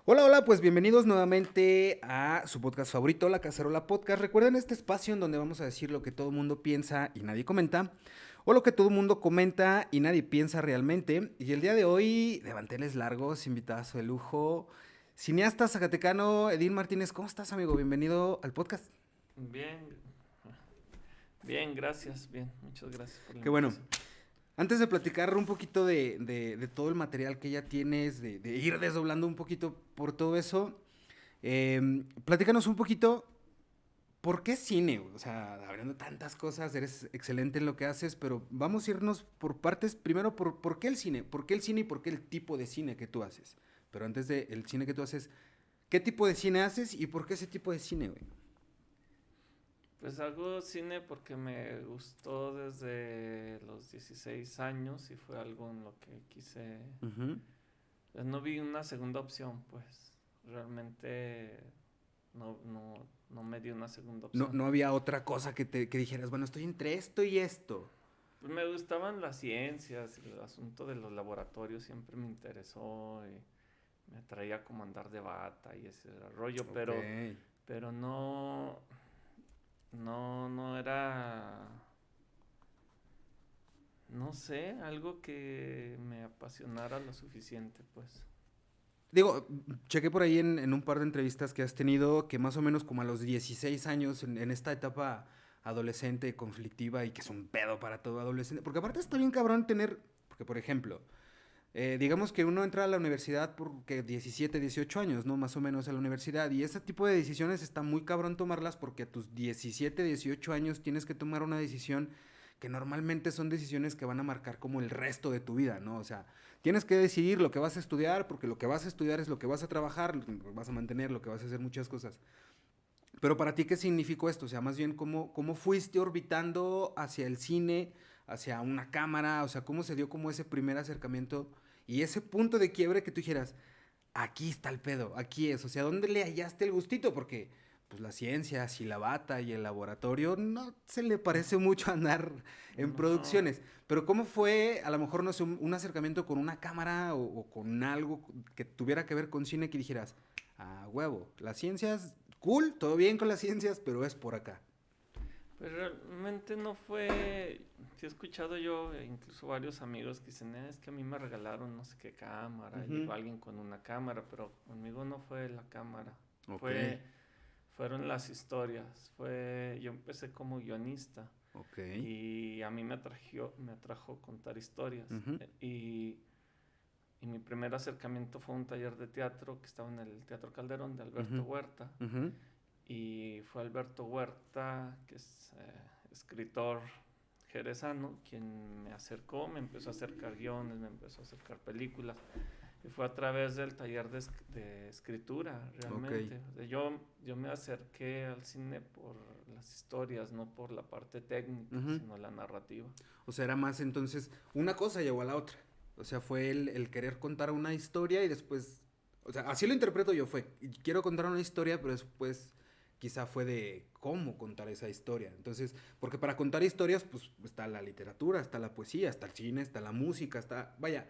Hola, hola, pues bienvenidos nuevamente a su podcast favorito, La Cacerola Podcast. Recuerden este espacio en donde vamos a decir lo que todo el mundo piensa y nadie comenta, o lo que todo el mundo comenta y nadie piensa realmente. Y el día de hoy, de manteles largos, invitazo de lujo, cineasta zacatecano, Edín Martínez. ¿Cómo estás, amigo? Bienvenido al podcast. Bien, bien, gracias, bien, muchas gracias por la Qué bueno. invitación. Antes de platicar un poquito de todo el material que ya tienes, de ir desdoblando un poquito por todo eso, platícanos un poquito. ¿Por qué cine? O sea, hablando de tantas cosas, eres excelente en lo que haces, pero vamos a irnos por partes. Primero, ¿por qué el cine? ¿Por qué el cine y por qué el tipo de cine que tú haces? Pero antes del cine que tú haces, ¿qué tipo de cine haces y por qué ese tipo de cine, güey? Pues hago cine porque me gustó desde los 16 años y fue algo en lo que quise. Ujú. Pues no vi una segunda opción, pues realmente no me di una segunda No, opción. no había otra cosa que dijeras, bueno, estoy entre esto y esto. Pues me gustaban las ciencias, el asunto de los laboratorios siempre me interesó y me atraía como andar de bata y ese rollo, Ok. pero no era, no sé, algo que me apasionara lo suficiente, pues. Digo, chequé por ahí en un par de entrevistas que has tenido que más o menos como a los 16 años, en esta etapa adolescente, conflictiva y que es un pedo para todo adolescente, porque aparte está bien cabrón tener, porque por ejemplo, digamos que uno entra a la universidad porque 17, 18 años, ¿no? Más o menos a la universidad, y ese tipo de decisiones está muy cabrón tomarlas porque a tus 17, 18 años tienes que tomar una decisión que normalmente son decisiones que van a marcar como el resto de tu vida, ¿no? O sea, tienes que decidir lo que vas a estudiar, porque lo que vas a estudiar es lo que vas a trabajar, lo que vas a mantener, lo que vas a hacer muchas cosas. Pero para ti, ¿qué significó esto? O sea, más bien, ¿cómo fuiste orbitando hacia el cine, hacia una cámara? O sea, ¿cómo se dio como ese primer acercamiento y ese punto de quiebre que tú dijeras, aquí está el pedo, aquí es? O sea, ¿dónde le hallaste el gustito? Porque, pues, la ciencia, si la bata y el laboratorio, no se le parece mucho a andar en No, producciones. Pero ¿cómo fue, a lo mejor, no sé, un acercamiento con una cámara o con algo que tuviera que ver con cine que dijeras, ah, huevo, las ciencias, cool, todo bien con las ciencias, pero es por acá. pero realmente no fue, sí he escuchado yo, incluso varios amigos que dicen, es que a mí me regalaron no sé qué cámara, Ujú. llegó alguien con una cámara, pero conmigo no fue la cámara, Ok, fue, fueron las historias, yo empecé como guionista. ok. Y a mí me atrajo contar historias. Ujú, Y mi primer acercamiento fue un taller de teatro que estaba en el Teatro Calderón de ujú, Alberto Huerta. ujú. Y fue Alberto Huerta, que es escritor jerezano, quien me acercó, me empezó a acercar guiones, me empezó a acercar películas. Y fue a través del taller de escritura, Ok. realmente. O sea, yo me acerqué al cine por las historias, no por la parte técnica, Ujú. sino la narrativa. O sea, era más entonces, una cosa llevó a la otra. O sea, fue el querer contar una historia y después, o sea, así lo interpreto yo, fue, quiero contar una historia, pero después quizá fue de cómo contar esa historia. Entonces, porque para contar historias, pues está la literatura, está la poesía, está el cine, está la música, está, vaya,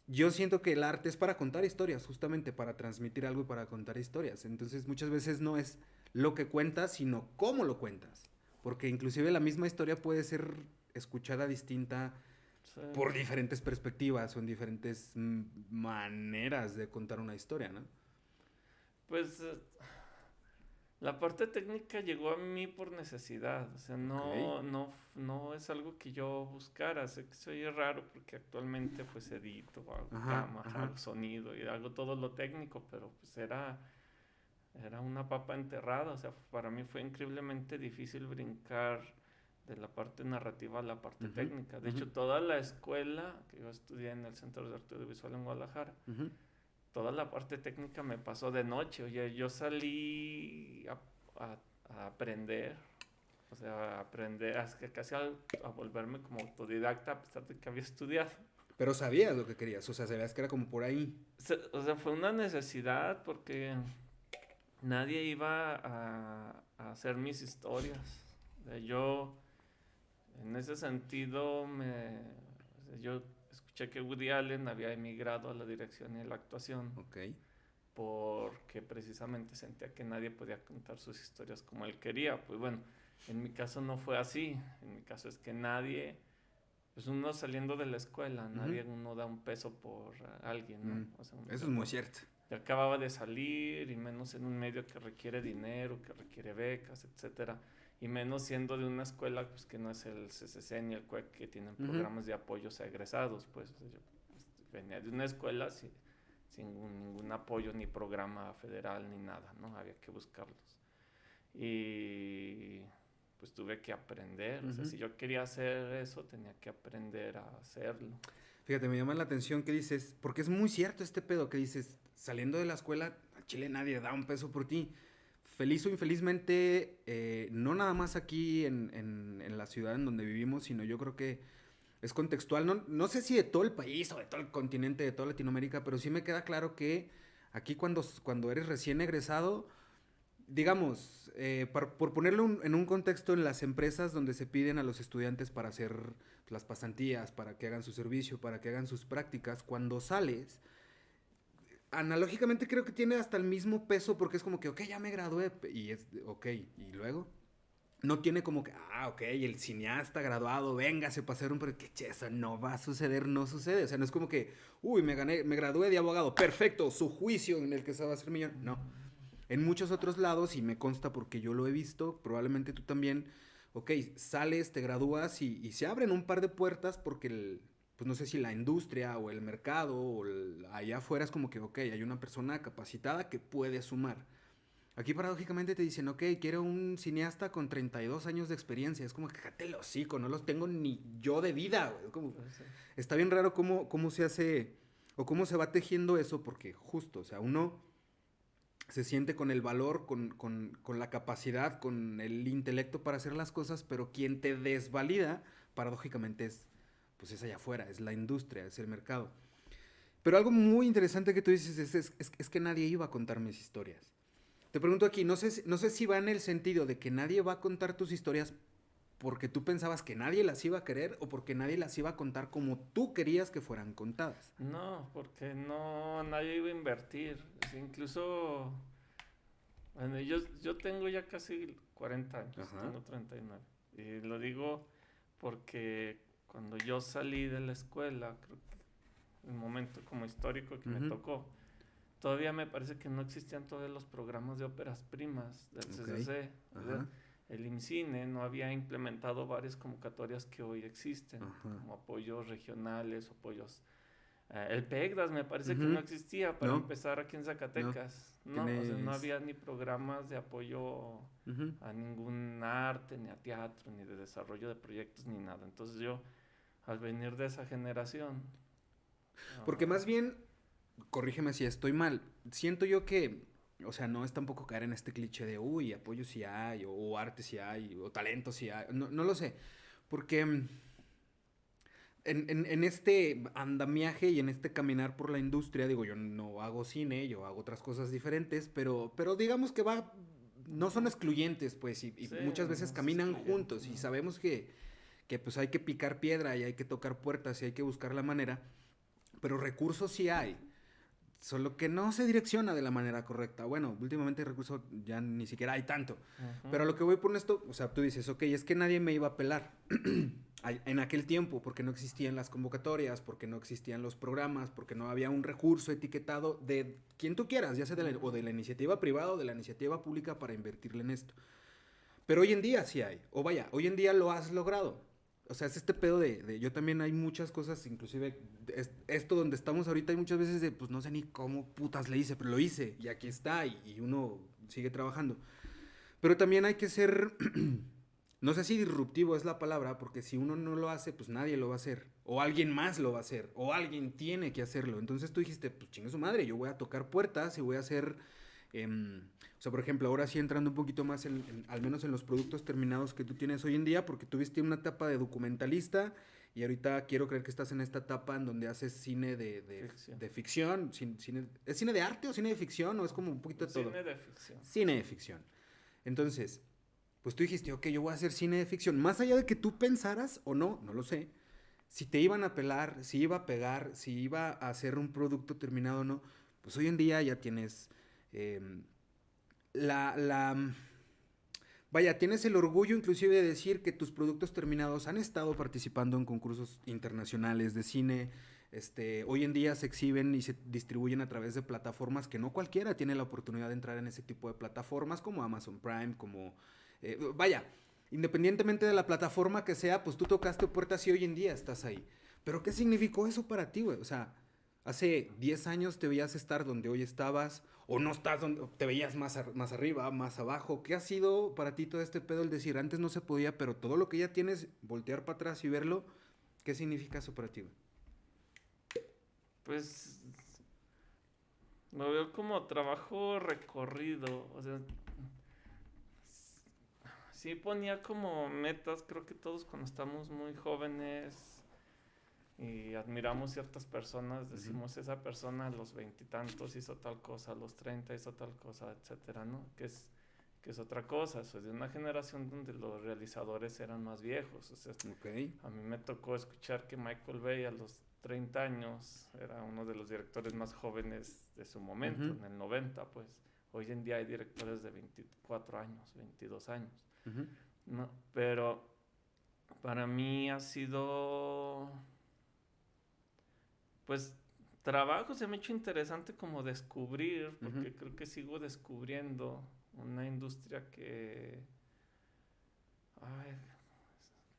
yo siento que el arte es para contar historias, justamente para transmitir algo y para contar historias. Entonces, muchas veces no es lo que cuentas, sino cómo lo cuentas. Porque inclusive la misma historia puede ser escuchada distinta Sí. por diferentes perspectivas o en diferentes maneras de contar una historia, ¿no? Pues la parte técnica llegó a mí por necesidad, o sea, Ok. no es algo que yo buscara, sé que soy raro porque actualmente pues edito, hago Ajá, cámara, ajá. hago sonido y hago todo lo técnico, pero pues era una papa enterrada, o sea, para mí fue increíblemente difícil brincar de la parte narrativa a la parte Ujú, técnica. De ujú, hecho, toda la escuela que yo estudié en el Centro de Arte Audiovisual en Guadalajara, ujú. toda la parte técnica me pasó de noche. Oye, yo salí a aprender, o sea, a aprender, casi a volverme como autodidacta a pesar de que había estudiado. Pero sabías lo que querías, o sea, sabías que era como por ahí. O sea, fue una necesidad porque nadie iba a hacer mis historias. O sea, yo, en ese sentido, o sea, yo escuché que Woody Allen había emigrado a la dirección y la actuación. Ok. porque precisamente sentía que nadie podía contar sus historias como él quería. Pues bueno, en mi caso no fue así. En mi caso es que nadie, pues uno saliendo de la escuela, nadie uno da un peso por alguien, ¿no? O sea, Eso es muy cierto. yo acababa de salir y menos en un medio que requiere dinero, que requiere becas, etcétera. Y menos siendo de una escuela pues, que no es el CCC ni el CUEC, que tienen programas de apoyos a egresados. Pues o sea, yo venía de una escuela sin ningún apoyo ni programa federal ni nada, ¿no? Había que buscarlos. Y pues tuve que aprender. O sea, si yo quería hacer eso, tenía que aprender a hacerlo. Fíjate, me llama la atención que dices, porque es muy cierto este pedo que dices, saliendo de la escuela, al chile nadie da un peso por ti. Feliz o infelizmente, no nada más aquí en la ciudad en donde vivimos, sino yo creo que es contextual. No sé si de todo el país o de todo el continente, de toda Latinoamérica, pero sí me queda claro que aquí cuando eres recién egresado, digamos, por ponerlo en un contexto, en las empresas donde se piden a los estudiantes para hacer las pasantías, para que hagan su servicio, para que hagan sus prácticas, cuando sales, analógicamente creo que tiene hasta el mismo peso porque es como que, ok, ya me gradué, y es, ok, y luego no tiene como que, ok, el cineasta graduado, véngase para hacer un, pero que che, eso no va a suceder, no sucede, o sea, no es como que, uy, me gradué de abogado, perfecto, su juicio en el que se va a hacer millón, no. En muchos otros lados, y me consta porque yo lo he visto, probablemente tú también, ok, sales, te gradúas y se abren un par de puertas porque pues no sé si la industria o el mercado o allá afuera es como que, ok, hay una persona capacitada que puede sumar. Aquí paradójicamente te dicen, ok, quiero un cineasta con 32 años de experiencia. Es como que cállate el hocico, no los tengo ni yo de vida, güey. Como, está bien raro cómo se hace o cómo se va tejiendo eso porque justo, o sea, uno se siente con el valor, con la capacidad, con el intelecto para hacer las cosas, pero quien te desvalida, paradójicamente pues es allá afuera, es la industria, es el mercado. Pero algo muy interesante que tú dices es que nadie iba a contar mis historias. Te pregunto aquí, no sé si va en el sentido de que nadie va a contar tus historias porque tú pensabas que nadie las iba a querer o porque nadie las iba a contar como tú querías que fueran contadas. No, porque no, nadie iba a invertir. Incluso, bueno, yo tengo ya casi 40 años, tengo 39. Y lo digo porque cuando yo salí de la escuela, creo que el momento como histórico que me tocó, todavía me parece que no existían todos los programas de óperas primas del CCC. El IMCINE no había implementado varias convocatorias que hoy existen, como apoyos regionales, apoyos... el PECDAS me parece que no existía para empezar aquí en Zacatecas. No, o sea, no había ni programas de apoyo a ningún arte, ni a teatro, ni de desarrollo de proyectos, ni nada. Entonces yo, al venir de esa generación... Porque más bien, corrígeme si estoy mal, siento yo que, o sea, no es tampoco caer en este cliché de, uy, apoyo sí hay, o arte sí hay, o talento sí hay, no lo sé, porque en este andamiaje y en este caminar por la industria, digo, yo no hago cine, yo hago otras cosas diferentes, pero digamos que no son excluyentes, pues, y sí, muchas veces caminan juntos, y sabemos que pues hay que picar piedra y hay que tocar puertas y hay que buscar la manera, pero recursos sí hay. Solo que no se direcciona de la manera correcta. Bueno, últimamente recursos ya ni siquiera hay tanto. Pero a lo que voy por esto, o sea, tú dices, ok, es que nadie me iba a pelar en aquel tiempo, porque no existían las convocatorias, porque no existían los programas, porque no había un recurso etiquetado de quien tú quieras, ya sea o de la iniciativa privada o de la iniciativa pública para invertirle en esto. Pero hoy en día sí hay. O vaya, hoy en día lo has logrado. O sea, es este pedo de yo también hay muchas cosas, inclusive esto donde estamos ahorita hay muchas veces de, pues no sé ni cómo putas le hice, pero lo hice y aquí está y uno sigue trabajando. Pero también hay que ser, no sé si disruptivo es la palabra, porque si uno no lo hace, pues nadie lo va a hacer. O alguien más lo va a hacer, o alguien tiene que hacerlo. Entonces tú dijiste, pues chingue su madre, yo voy a tocar puertas y voy a hacer... o sea, por ejemplo, ahora sí entrando un poquito más al menos en los productos terminados que tú tienes hoy en día, porque tuviste una etapa de documentalista y ahorita quiero creer que estás en esta etapa en donde haces cine de ficción. ¿Es cine de arte o cine de ficción o es como un poquito de todo? Cine de ficción. Cine de ficción. Entonces, pues tú dijiste, ok, yo voy a hacer cine de ficción. Más allá de que tú pensaras o no lo sé, si te iban a pelar, si iba a pegar, si iba a hacer un producto terminado o no, pues hoy en día ya tienes la, la, Vaya, tienes el orgullo inclusive de decir que tus productos terminados han estado participando en concursos internacionales de cine. Hoy en día se exhiben y se distribuyen a través de plataformas que no cualquiera tiene la oportunidad de entrar en ese tipo de plataformas como Amazon Prime, vaya, independientemente de la plataforma que sea, pues tú tocaste puertas y hoy en día estás ahí. Pero ¿qué significó eso para ti, güey? O sea, hace 10 años te veías estar donde hoy estabas, o no estás donde te veías más arriba, más abajo. ¿Qué ha sido para ti todo este pedo el decir, antes no se podía, pero todo lo que ya tienes, voltear para atrás y verlo, ¿qué significa eso para ti, güey? Pues lo veo como trabajo recorrido, o sea, sí ponía como metas, creo que todos cuando estamos muy jóvenes y admiramos ciertas personas, decimos, esa persona a los veintitantos hizo tal cosa, a los 30 hizo tal cosa, etcétera, ¿no? Que es otra cosa, soy de una generación donde los realizadores eran más viejos, o sea, Ok. a mí me tocó escuchar que Michael Bay a los 30 años era uno de los directores más jóvenes de su momento, Ujú, en el 90, pues. Hoy en día hay directores de 24 años, 22 años, ujú. ¿no? Pero para mí ha sido, pues, trabajo, se me ha hecho interesante como descubrir, Ujú. porque creo que sigo descubriendo una industria ay,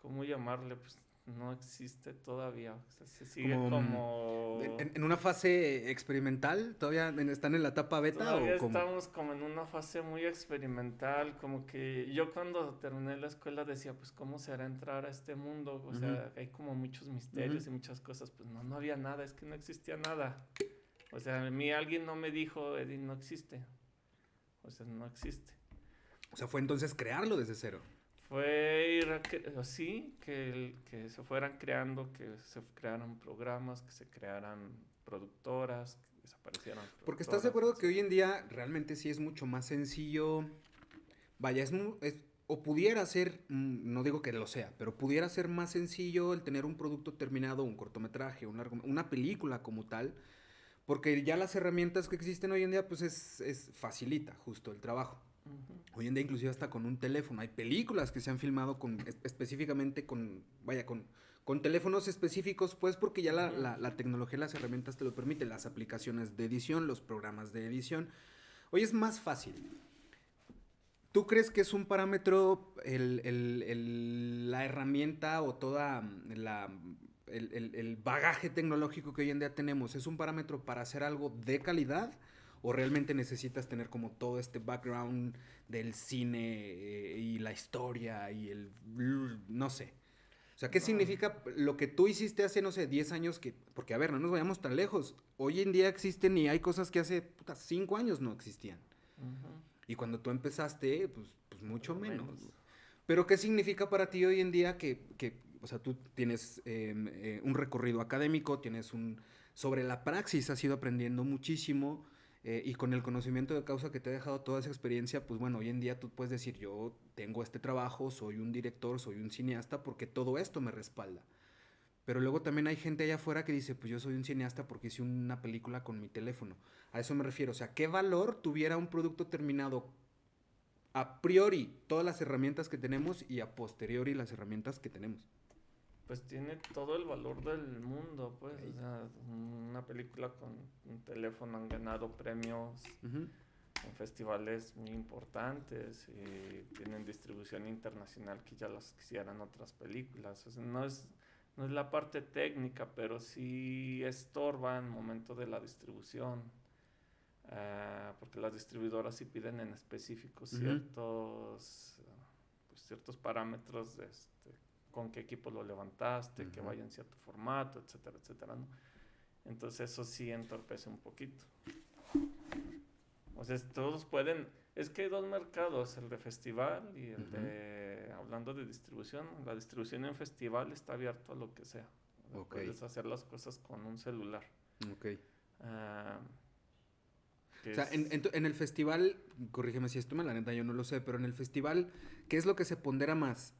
¿cómo llamarle? Pues no existe todavía. O sea, se sigue Como como... en una fase experimental, ¿todavía están en la etapa beta Todavía o cómo? estamos como en una fase muy experimental, como que yo cuando terminé la escuela decía, pues cómo será entrar a este mundo, o Ujú, sea, hay como muchos ujú. misterios y muchas cosas, pues no, no había nada, es que no existía nada. O sea, a mí alguien no me dijo, Eddie, no existe, o sea, no existe. O sea, fue entonces crearlo desde cero. Fue ir así, que se fueran creando, que se crearan programas, que se crearan productoras, que desaparecieran Porque estás de productoras, acuerdo que hoy en etcétera. día realmente sí es mucho más sencillo. Vaya, o pudiera ser, no digo que lo sea, pero pudiera ser más sencillo el tener un producto terminado, un cortometraje, una película como tal, porque ya las herramientas que existen hoy en día, pues facilita justo el trabajo. Ujú, Hoy en día inclusive hasta con un teléfono. Hay películas que se han filmado específicamente con teléfonos específicos, pues porque ya ujú. la tecnología y las herramientas te lo permiten. Las aplicaciones de edición, los programas de edición. Hoy es más fácil. ¿Tú crees que es un parámetro la herramienta o toda el bagaje tecnológico que hoy en día tenemos? ¿Es un parámetro para hacer algo de calidad? ¿O realmente necesitas tener como todo este background del cine y la historia y no sé? O sea, ¿qué No, significa lo que tú hiciste hace, no sé, 10 años? Porque, a ver, no nos vayamos tan lejos. Hoy en día existen y hay cosas que hace 5 años no existían. ujú, Y cuando tú empezaste, pues mucho lo menos. menos. Pero ¿qué significa para ti hoy en día o sea, tú tienes un recorrido académico, sobre la praxis has ido aprendiendo muchísimo y con el conocimiento de causa que te ha dejado toda esa experiencia, pues bueno, hoy en día tú puedes decir, yo tengo este trabajo, soy un director, soy un cineasta, porque todo esto me respalda. Pero luego también hay gente allá afuera que dice, pues yo soy un cineasta porque hice una película con mi teléfono. A eso me refiero. O sea, ¿qué valor tuviera un producto terminado a priori todas las herramientas que tenemos y a posteriori las herramientas que tenemos? Pues tiene todo el valor del mundo, pues. O Ok. sea, una película con un teléfono han ganado premios Ujú, en festivales muy importantes y tienen distribución internacional que ya las quisieran otras películas. O sea, no es la parte técnica, pero sí estorba en el momento de la distribución. Porque las distribuidoras sí piden en específico ujú, pues, ciertos parámetros de con qué equipo lo levantaste, que ujú. vaya en cierto formato, etcétera, etcétera, ¿no? Entonces eso sí entorpece un poquito. O sea, todos pueden. Es que hay dos mercados, el de festival y el Ujú. de. Hablando de distribución, la distribución en festival está abierto a lo que sea. O sea, Ok, puedes hacer las cosas con un celular. ok. Ah, O que sea, es. en el festival, corrígeme si esto mal, la neta yo no lo sé, pero en el festival, ¿qué es lo que se pondera más?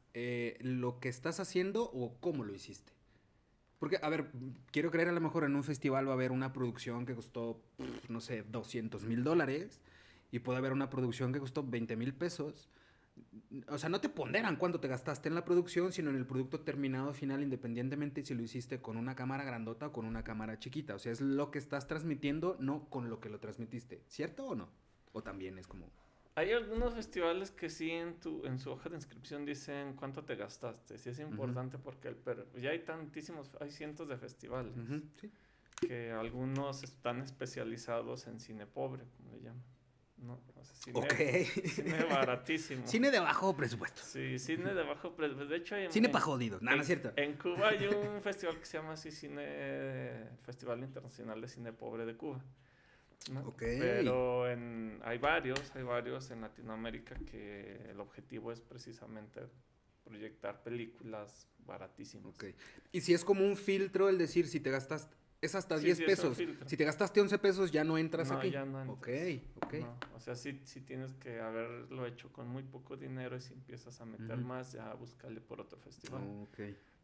¿Lo que estás haciendo o cómo lo hiciste? Porque, a ver, quiero creer a lo mejor en un festival va a haber una producción que costó, no sé, $200,000 y puede haber una producción que costó 20,000 pesos. O sea, no te ponderan cuánto te gastaste en la producción, sino en el producto terminado final, independientemente si lo hiciste con una cámara grandota o con una cámara chiquita. O sea, es lo que estás transmitiendo, no con lo que lo transmitiste. ¿Cierto o no? O también es como... Hay algunos festivales que sí en su hoja de inscripción dicen cuánto te gastaste. Sí es Ujú, importante porque pero ya hay tantísimos, hay cientos de festivales ujú, sí. que algunos están especializados en cine pobre, como le llaman. ¿No? O sea, Ok. cine baratísimo. Cine de bajo presupuesto. Sí, cine de bajo precio. De hecho, Cine pa' jodidos. Nada, no es cierto. En Cuba hay un festival que se llama así Festival Internacional de Cine Pobre de Cuba, ¿no? Ok. Pero hay varios en Latinoamérica que el objetivo es precisamente proyectar películas baratísimas. Ok. Y si es como un filtro el decir, si te gastas, es hasta Sí, 10 sí, es un pesos. filtro. Si te gastaste 11 pesos, ya no entras No, aquí. ya no Ok, entras. ok. No, o sea, sí tienes que haberlo hecho con muy poco dinero y si empiezas a meter Ujú. más, ya buscarle por otro festival. Ok.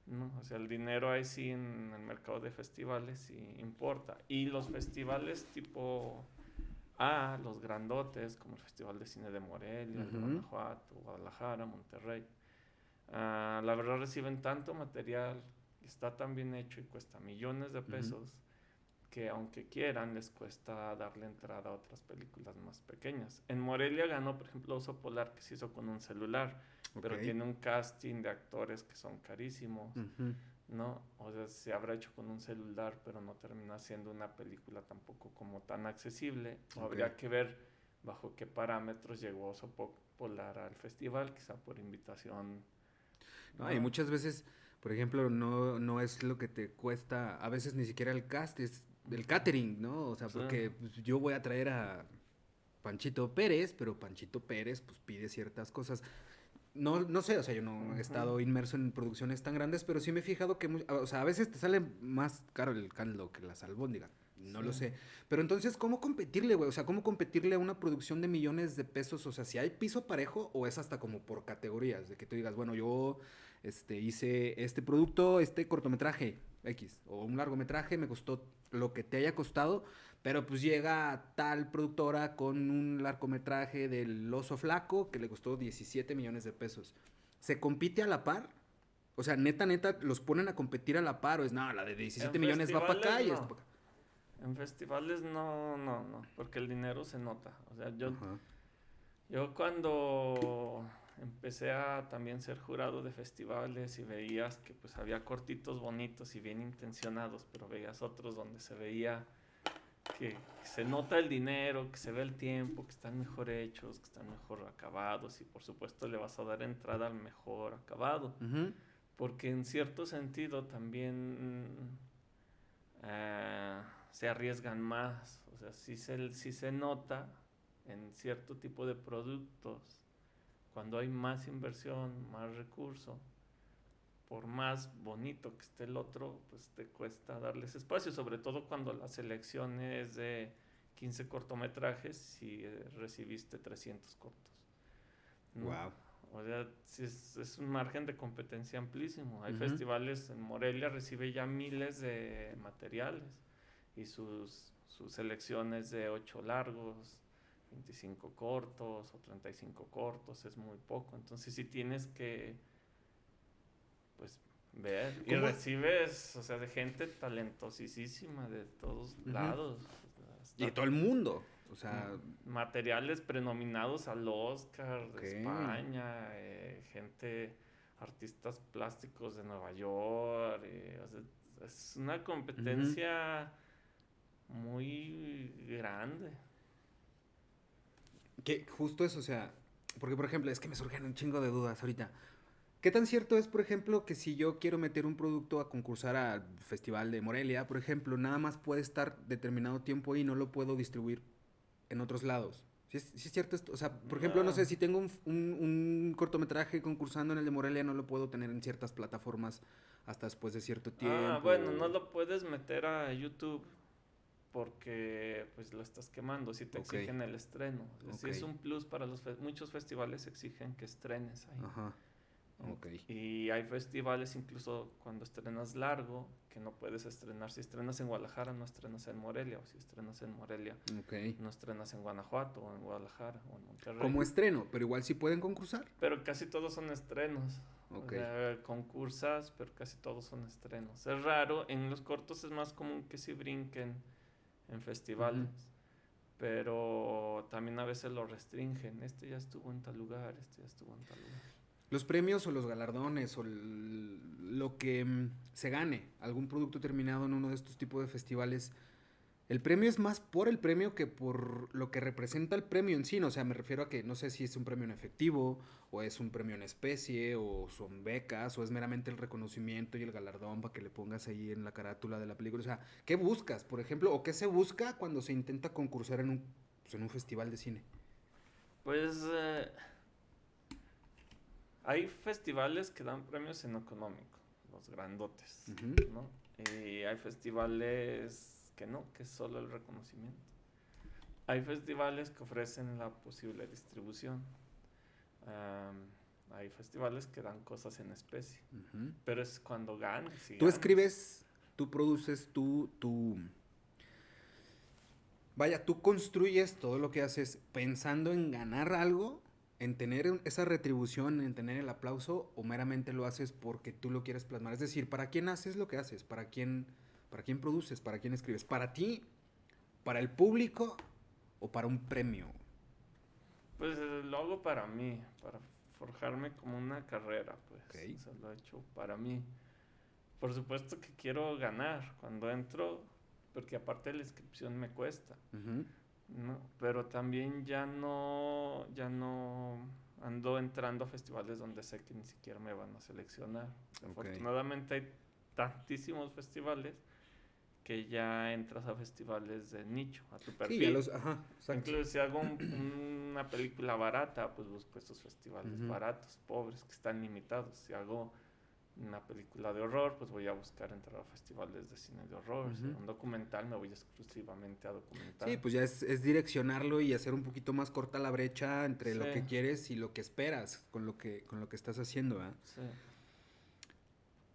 No, o sea, el dinero ahí sí en el mercado de festivales sí importa. Y los festivales tipo los grandotes, como el Festival de Cine de Morelia, el de Ujú. Guanajuato, Guadalajara, Monterrey, la verdad reciben tanto material, está tan bien hecho y cuesta millones de Ujú. pesos que aunque quieran les cuesta darle entrada a otras películas más pequeñas. En Morelia ganó, por ejemplo, Oso Polar, que se hizo con un celular, pero Ok. tiene un casting de actores que son carísimos, Ujú. ¿no? O sea, se habrá hecho con un celular, pero no termina siendo una película tampoco como tan accesible. O Ok. habría que ver bajo qué parámetros llegó Oso Polar al festival, quizá por invitación, No, y ¿no? muchas veces, por ejemplo, no es lo que te cuesta, a veces ni siquiera el cast, es el Ujú. catering, ¿no? O sea, Sí. porque pues, yo voy a traer a Panchito Pérez, pero Panchito Pérez pues pide ciertas cosas. No sé, o sea, yo no he Ujú. estado inmerso en producciones tan grandes, pero sí me he fijado que, o sea, a veces te sale más caro el caldo que las albóndigas. No Sí. lo sé. Pero entonces, ¿cómo competirle, güey? O sea, ¿cómo competirle a una producción de millones de pesos? O sea, si hay piso parejo o es hasta como por categorías, de que tú digas, bueno, yo hice este producto, este cortometraje X, o un largometraje, me costó lo que te haya costado, pero pues llega tal productora con un largometraje del Oso Flaco que le costó 17 millones de pesos. ¿Se compite a la par? O sea, neta, los ponen a competir a la par o es, no, la de En 17 millones va para festivales acá y esta no. para acá. En festivales no, porque el dinero se nota. O sea, Ajá. yo cuando empecé a también ser jurado de festivales y veías que pues había cortitos bonitos y bien intencionados, pero veías otros donde se veía que se nota el dinero, que se ve el tiempo, que están mejor hechos, que están mejor acabados y por supuesto le vas a dar entrada al mejor acabado. Ujú. Porque en cierto sentido también se arriesgan más. O sea, sí se nota en cierto tipo de productos, cuando hay más inversión, más recurso, por más bonito que esté el otro, pues te cuesta darles espacio, sobre todo cuando la selección es de 15 cortometrajes y recibiste 300 cortos, ¿no? Wow. O sea, sí es un margen de competencia amplísimo. Hay Ujú. festivales en Morelia, recibe ya miles de materiales y sus selecciones de 8 largos, 25 cortos o 35 cortos es muy poco. Entonces sí tienes que, pues, ver y ¿Cómo? recibes, o sea, de gente talentosísima de todos Ujú. lados. Y de Hasta todo el mundo. O sea, materiales prenominados al Oscar ok. de España, gente, artistas plásticos de Nueva York, o sea, es una Ujú. competencia muy grande. Que justo eso, o sea, porque por ejemplo, es que me surgen un chingo de dudas ahorita. ¿Qué tan cierto es, por ejemplo, que si yo quiero meter un producto a concursar al Festival de Morelia, por ejemplo, nada más puede estar determinado tiempo y no lo puedo distribuir en otros lados? ¿Sí es cierto esto? O sea, por ejemplo, no No. sé, si tengo un cortometraje concursando en el de Morelia, no lo puedo tener en ciertas plataformas hasta después de cierto Bueno, no tiempo. lo puedes meter a YouTube porque pues lo estás quemando, si te Ok, exigen el estreno. ok, Si es un plus para muchos festivales exigen que estrenes ahí. ajá, Ok. Y hay festivales, incluso cuando estrenas largo, que no puedes estrenar. Si estrenas en Guadalajara, no estrenas en Morelia. O si estrenas en Morelia, Ok. no estrenas en Guanajuato, o en Guadalajara, o en Monterrey. Como estreno, pero igual sí pueden concursar. Pero casi todos son estrenos. O Ok. sea, concursas, pero casi todos son estrenos. Es raro, en los cortos es más común que sí brinquen en festivales. Ujú. Pero también a veces lo restringen. Este ya estuvo en tal lugar, este ya estuvo en tal lugar. Los premios o los galardones o lo que se gane, algún producto terminado en uno de estos tipos de festivales, el premio es más por el premio que por lo que representa el premio en sí, ¿no? O sea, me refiero a que no sé si es un premio en efectivo o es un premio en especie o son becas o es meramente el reconocimiento y el galardón para que le pongas ahí en la carátula de la película. O sea, ¿qué buscas, por ejemplo, o qué se busca cuando se intenta concursar pues, en un festival de cine? Pues hay festivales que dan premios en económico, los grandotes, Ujú. ¿no? Y hay festivales que no, que es solo el reconocimiento. Hay festivales que ofrecen la posible distribución. Am, Hay festivales que dan cosas en especie. Ujú. Pero es cuando ganes y Tú ganes. escribes, tú produces, tú... Vaya, tú construyes todo lo que haces pensando en ganar algo, en tener esa retribución, en tener el aplauso, o meramente lo haces porque tú lo quieres plasmar. Es decir, ¿para quién haces lo que haces? ¿Para quién produces? ¿Para quién escribes? ¿Para ti? ¿Para el público? ¿O para un premio? Pues lo hago para mí, para forjarme como una carrera, Ok. pues. O sea, lo he hecho para mí. Por supuesto que quiero ganar cuando entro, porque aparte la inscripción me cuesta, Ujú. ¿no? Pero también ya no ando entrando a festivales donde sé que ni siquiera me van a seleccionar. Ok. Afortunadamente hay tantísimos festivales que ya entras a festivales de nicho, a tu Sí, ya perfil. los... Ajá, exacto. Incluso si hago una película barata, pues busco estos festivales Ujú. baratos, pobres, que están limitados. Si hago una película de horror, pues voy a buscar entrar a festivales de cine de horror. Si Ujú. hago un documental, me voy exclusivamente a Sí, documental. pues ya es direccionarlo y hacer un poquito más corta la brecha entre Sí, lo que quieres y lo que esperas con lo que estás haciendo, ¿verdad? sí.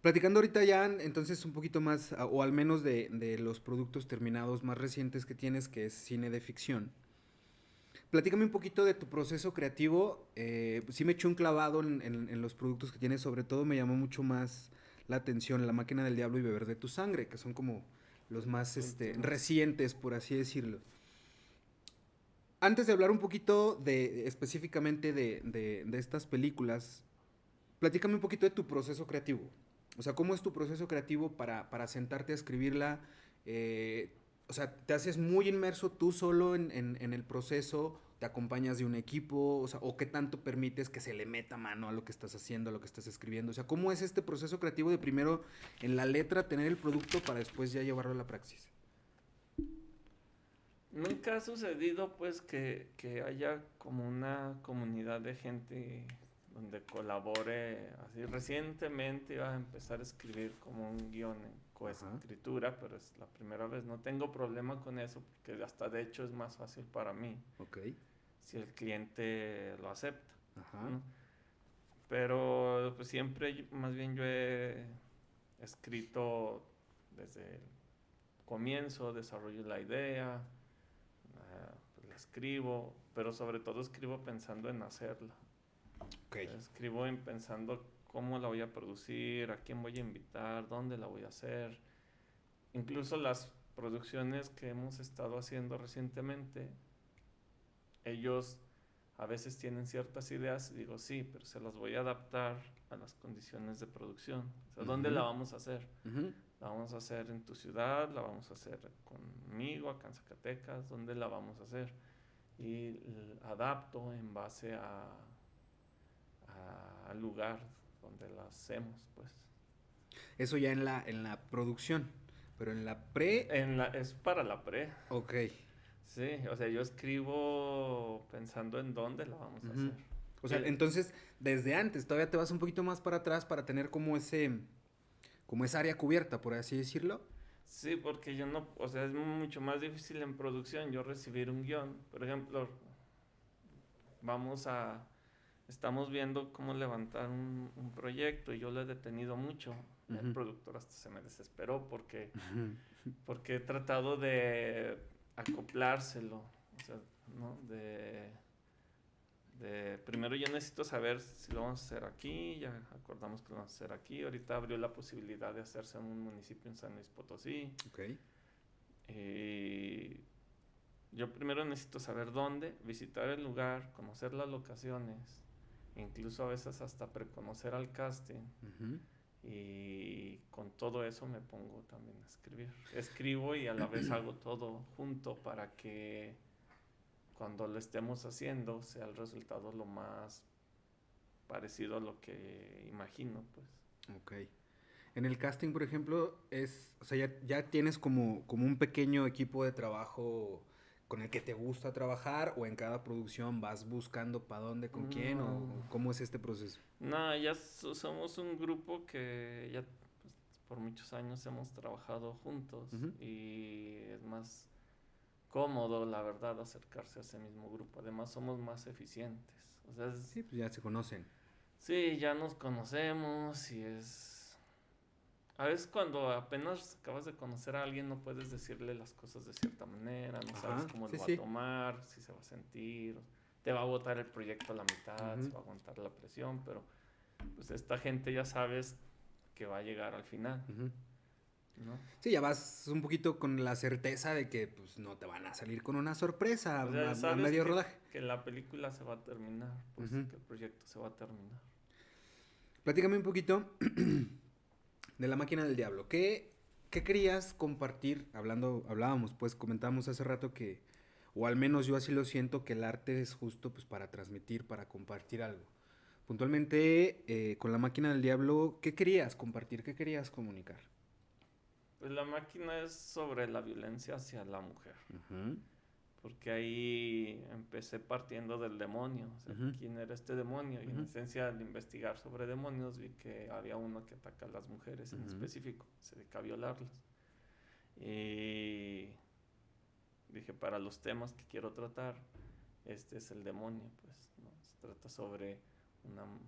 Platicando ahorita ya, entonces un poquito más, o al menos de los productos terminados más recientes que tienes, que es cine de ficción. Platícame un poquito de tu proceso creativo. Sí me echó un clavado en los productos que tienes, sobre todo me llamó mucho más la atención La máquina del diablo y Beber de tu sangre, que son como los más Últimos. recientes, por así decirlo. Antes de hablar un poquito de específicamente de estas películas, platícame un poquito de tu proceso creativo. O sea, ¿cómo es tu proceso creativo para sentarte a escribirla? Eh, o sea, ¿te haces muy inmerso tú solo en el proceso? ¿Te acompañas de un equipo? O sea, ¿o qué tanto permites que se le meta mano a lo que estás haciendo, a lo que estás escribiendo? O sea, ¿cómo es este proceso creativo de primero en la letra tener el producto para después ya llevarlo a la praxis? Nunca ha sucedido, pues, que haya como una comunidad de gente donde colabore así. Recientemente iba a empezar a escribir como un guión en Ajá, coescritura, pero es la primera vez. No tengo problema con eso, porque hasta de hecho es más fácil para mí ok, si el cliente lo acepta, ajá, ¿no? Pero pues siempre, más bien yo he escrito desde el comienzo, desarrollo la idea, pues la escribo, pero sobre todo escribo pensando en hacerla. ok. Escribo en pensando cómo la voy a producir, a quién voy a invitar, dónde la voy a hacer. Incluso las producciones que hemos estado haciendo recientemente, ellos a veces tienen ciertas ideas y digo, sí, pero se las voy a adaptar a las condiciones de producción. O sea, ¿dónde la Ujú, vamos a hacer? ujú. ¿La vamos a hacer en tu ciudad? ¿La vamos a hacer conmigo, acá en Zacatecas? ¿Dónde la vamos a hacer? Y adapto en base al lugar donde la hacemos, pues. Eso ya en la producción, pero en la pre, Es para la pre. ok. Sí, o sea, yo escribo pensando en dónde la vamos a Ujú. hacer. O Y sea, entonces, desde antes, todavía te vas un poquito más para atrás para tener como esa área cubierta, por así decirlo. sí, porque yo no, o sea, es mucho más difícil en producción yo recibir un guión. Por ejemplo, vamos a estamos viendo cómo levantar un proyecto y yo lo he detenido mucho. El productor hasta se me desesperó porque he tratado de acoplárselo, o sea, ¿no? Primero yo necesito saber si lo vamos a hacer aquí, ya acordamos que lo vamos a hacer aquí, ahorita abrió la posibilidad de hacerse en un municipio en San Luis Potosí. Ok. Y yo primero necesito saber dónde, visitar el lugar, conocer las locaciones, incluso a veces hasta preconocer al casting. Y con todo eso me pongo también a escribir. Escribo y a la vez hago todo junto para que cuando lo estemos haciendo sea el resultado lo más parecido a lo que imagino, pues. Ok. En el casting, por ejemplo, o sea, ya tienes como un pequeño equipo de trabajo con el que te gusta trabajar, o en cada producción vas buscando para dónde, con quién, o No, cómo es este proceso. no, ya somos un grupo que ya pues, por muchos años hemos trabajado juntos Ujú. y es más cómodo, la verdad, acercarse a ese mismo grupo. Además, somos más eficientes. O sea, Sí, pues ya se conocen. sí, ya nos conocemos y a veces cuando apenas acabas de conocer a alguien no puedes decirle las cosas de cierta manera, no sabes Ajá, cómo sí, lo va a sí. tomar, si se va a sentir, te va a botar el proyecto a la mitad, Ujú. se va a aguantar la presión, pero pues esta gente ya sabes que va a llegar al final, Ujú. ¿no? Sí, ya vas un poquito con la certeza de que pues no te van a salir con una sorpresa O sea, ya a sabes medio rodaje. que la película se va a terminar, pues Ujú. que el proyecto se va a terminar. Platícame un poquito de La Máquina del Diablo. ¿Qué querías compartir? Hablábamos, pues comentábamos hace rato que, o al menos yo así lo siento, que el arte es justo pues para transmitir, para compartir algo. Puntualmente, con La Máquina del Diablo, ¿qué querías compartir? ¿Qué querías comunicar? Pues la máquina es sobre la violencia hacia la mujer. Ujú. Porque ahí empecé partiendo del demonio, o sea, Ujú. quién era este demonio. Y en Ujú. esencia, al investigar sobre demonios, vi que había uno que ataca a las mujeres en Ujú. específico, se dedica a violarlas. Y dije, para los temas que quiero tratar, este es el demonio, pues, ¿no? Se trata sobre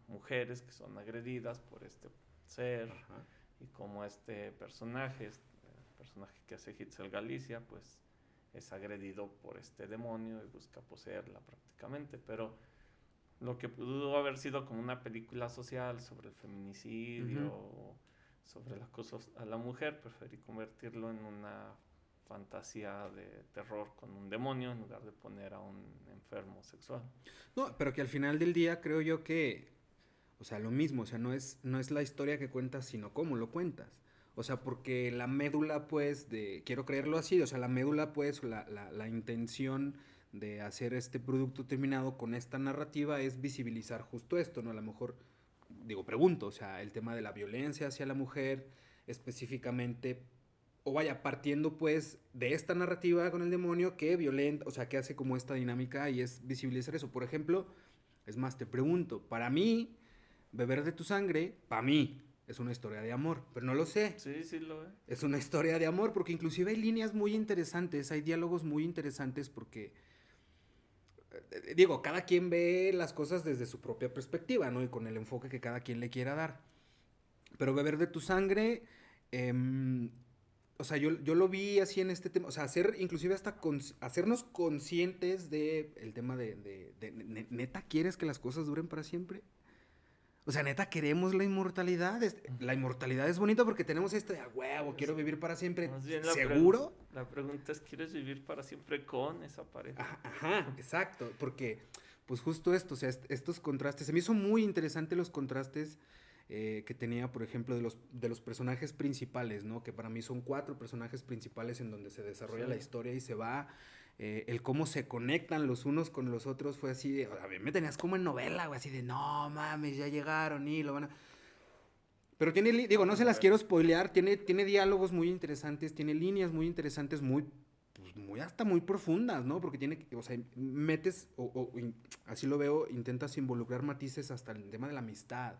mujeres que son agredidas por este ser Ajá. y como este personaje, el personaje que hace Hitzel Galicia, pues es agredido por este demonio y busca poseerla prácticamente, pero lo que pudo haber sido como una película social sobre el Ujú. feminicidio, sobre el acoso a la mujer, preferí convertirlo en una fantasía de terror con un demonio en lugar de poner a un enfermo sexual. No, pero que al final del día creo yo que, o sea, lo mismo, o sea, no es la historia que cuentas, sino cómo lo cuentas. O sea, porque la médula, pues, quiero creerlo así, o sea, la médula, pues, la intención de hacer este producto terminado con esta narrativa es visibilizar justo esto, ¿no? A lo mejor, digo, pregunto, o sea, el tema de la violencia hacia la mujer, específicamente, o vaya, partiendo, pues, de esta narrativa con el demonio que violenta, o sea, que hace como esta dinámica y es visibilizar eso. Por ejemplo, es más, te pregunto, para mí, beber de tu sangre, para mí, es una historia de amor, pero no lo sé. Sí, sí lo es. Es una historia de amor porque inclusive hay líneas muy interesantes, hay diálogos muy interesantes porque, digo, cada quien ve las cosas desde su propia perspectiva, ¿no? Y con el enfoque que cada quien le quiera dar. Pero beber de tu sangre, em, o sea, yo lo vi así en este tema, o sea, hacer, inclusive hasta hacernos conscientes de el tema de, neta, ¿quieres que las cosas duren para siempre? O sea, neta, queremos la inmortalidad. La inmortalidad es bonita porque tenemos este de a huevo, quiero vivir para siempre. Más bien ¿Seguro? la pregunta es, ¿quieres vivir para siempre con esa pareja? Ajá, ajá, exacto. Porque, pues justo esto, o sea, estos contrastes. Se me hizo muy interesante los contrastes que tenía, por ejemplo, de los personajes principales, ¿no? Que para mí son 4 personajes principales en donde se Sí. desarrolla la historia y se va. El cómo se conectan los unos con los otros fue así de. A mí me tenías como en novela, güey, así de no mames, ya llegaron y lo van a. Pero tiene, digo, no Una se las novela. quiero spoilear, tiene diálogos muy interesantes, tiene líneas muy interesantes, pues muy hasta muy profundas, ¿no? Porque tiene, o sea, metes, así lo veo, intentas involucrar matices hasta el tema de la amistad,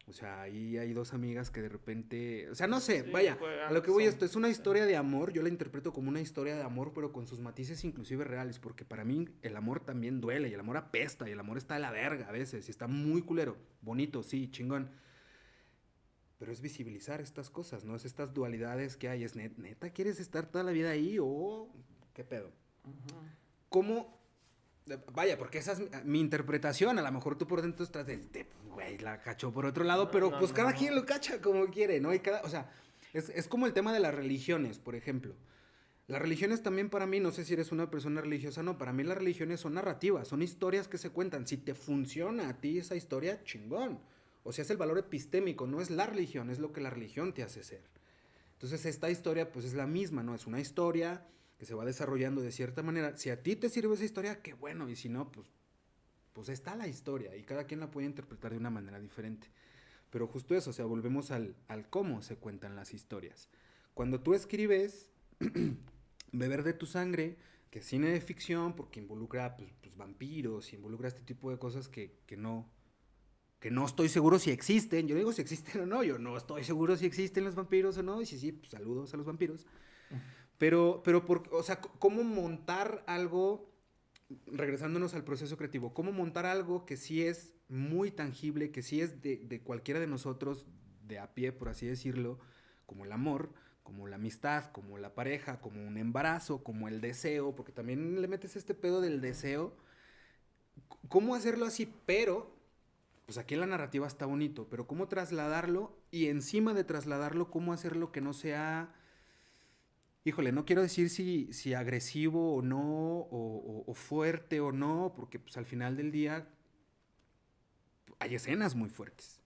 O sea, ahí hay dos amigas que de repente, o sea, no sé, Sí, vaya, a juegan, lo que voy son, esto es una sí. historia de amor, yo la interpreto como una historia de amor, pero con sus matices inclusive reales, porque para mí el amor también duele, y el amor apesta, y el amor está de la verga a veces, y está muy culero, bonito, sí, chingón, pero es visibilizar estas cosas, ¿no? Es estas dualidades que hay, es neta, ¿quieres estar toda la vida ahí o qué pedo? Ujú. ¿Cómo? Vaya, porque esa es mi interpretación. A lo mejor tú por dentro estás güey, la cachó por otro lado, No, pero no, pues cada no. quien lo cacha como quiere, ¿no? O sea, es como el tema de las religiones, por ejemplo. Las religiones también para mí, no sé si eres una persona religiosa o no, para mí las religiones son narrativas, son historias que se cuentan. Si te funciona a ti esa historia, chingón. O sea, es el valor epistémico, no es la religión, es lo que la religión te hace ser. Entonces esta historia pues es la misma, ¿no? Es una historia que se va desarrollando de cierta manera. Si a ti te sirve esa historia, qué bueno. Y si no, pues está la historia. Y cada quien la puede interpretar de una manera diferente. Pero justo eso, o sea, volvemos al cómo se cuentan las historias. Cuando tú escribes Beber de tu sangre, que es cine de ficción, porque involucra pues, vampiros, involucra este tipo de cosas que no estoy seguro si existen. Yo digo si existen o no. Yo no estoy seguro si existen los vampiros o no. Y si sí, pues saludos a los vampiros. O sea, ¿cómo montar algo, regresándonos al proceso creativo, cómo montar algo que sí es muy tangible, que sí es de cualquiera de nosotros, de a pie, por así decirlo, como el amor, como la amistad, como la pareja, como un embarazo, como el deseo, porque también le metes este pedo del deseo. ¿Cómo hacerlo así? Pero pues aquí en la narrativa está bonito, pero cómo trasladarlo y encima de trasladarlo, cómo hacerlo que no sea, híjole, no quiero decir si agresivo o no, o fuerte o no, porque pues al final del día hay escenas muy fuertes,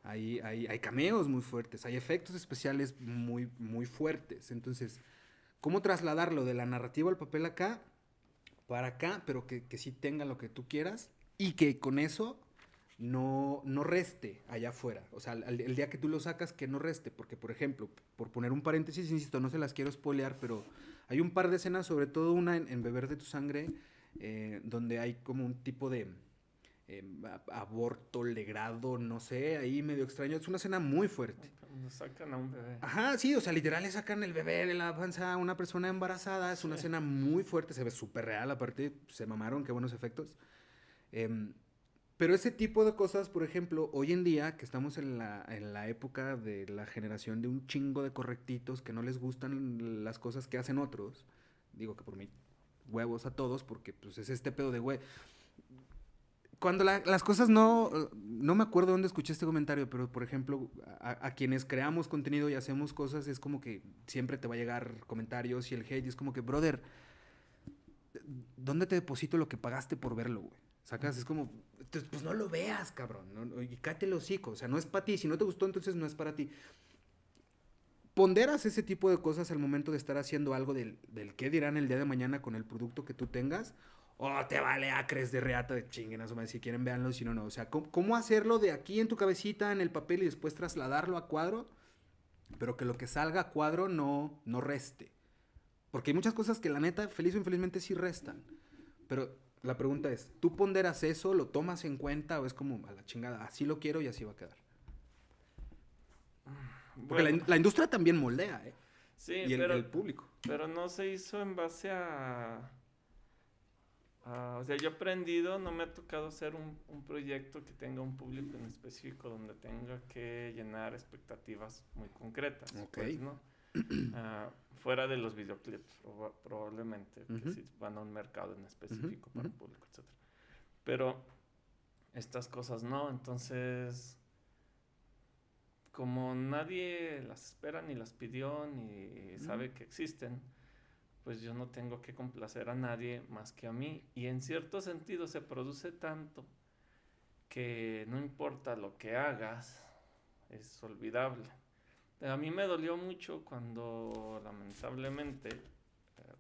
hay cameos muy fuertes, hay efectos especiales muy, muy fuertes. Entonces, ¿cómo trasladarlo de la narrativa al papel acá, para acá, pero que sí tenga lo que tú quieras y que con eso no reste allá afuera? O sea, el día que tú lo sacas, que no reste. Porque, por ejemplo, por poner un paréntesis, insisto, no se las quiero spoilear, pero hay un par de escenas, sobre todo una en Beber de tu sangre, donde hay como un tipo de aborto legrado, no sé, ahí medio extraño. Es una escena muy fuerte. Cuando sacan a un bebé. Ajá, sí, o sea, literal le sacan el bebé de la panza a una persona embarazada. Es Sí. una escena muy fuerte, se ve súper real, aparte se mamaron, qué buenos efectos. Em, pero ese tipo de cosas, por ejemplo, hoy en día, que estamos en la época de la generación de un chingo de correctitos que no les gustan las cosas que hacen otros, digo que por mí, huevos a todos, porque pues es este pedo de güey. Cuando las cosas no me acuerdo dónde escuché este comentario, pero por ejemplo, a quienes creamos contenido y hacemos cosas, es como que siempre te va a llegar comentarios y el hate, y es como que, brother, ¿dónde te deposito lo que pagaste por verlo, güey? ¿Sacas? Es como, pues no lo veas, cabrón. Y cállate el hocico. O sea, no es para ti. Si no te gustó, entonces no es para ti. Ponderas ese tipo de cosas al momento de estar haciendo algo del qué dirán el día de mañana con el producto que tú tengas. O te vale acres de reata de chinguen, si quieren véanlo, si no, no. O sea, ¿cómo hacerlo de aquí en tu cabecita, en el papel y después trasladarlo a cuadro? Pero que lo que salga a cuadro no reste. Porque hay muchas cosas que la neta, feliz o infelizmente, sí restan. Pero la pregunta es, ¿tú ponderas eso, lo tomas en cuenta o es como a la chingada, así lo quiero y así va a quedar? Porque Bueno, la industria también moldea, ¿eh? sí, Y el público. pero no se hizo en base o sea, yo he aprendido, no me ha tocado hacer un proyecto que tenga un público en específico donde tenga que llenar expectativas muy concretas, Ok. pues, ¿no? Ah, fuera de los videoclips, probablemente, que Ujú, sí van a un mercado en ujú, específico para ujú. un público, etcétera. Pero estas cosas no, entonces, como nadie las espera ni las pidió ni Mm. sabe que existen, pues yo no tengo que complacer a nadie más que a mí. Y en cierto sentido se produce tanto que no importa lo que hagas, es olvidable. A mí me dolió mucho cuando lamentablemente,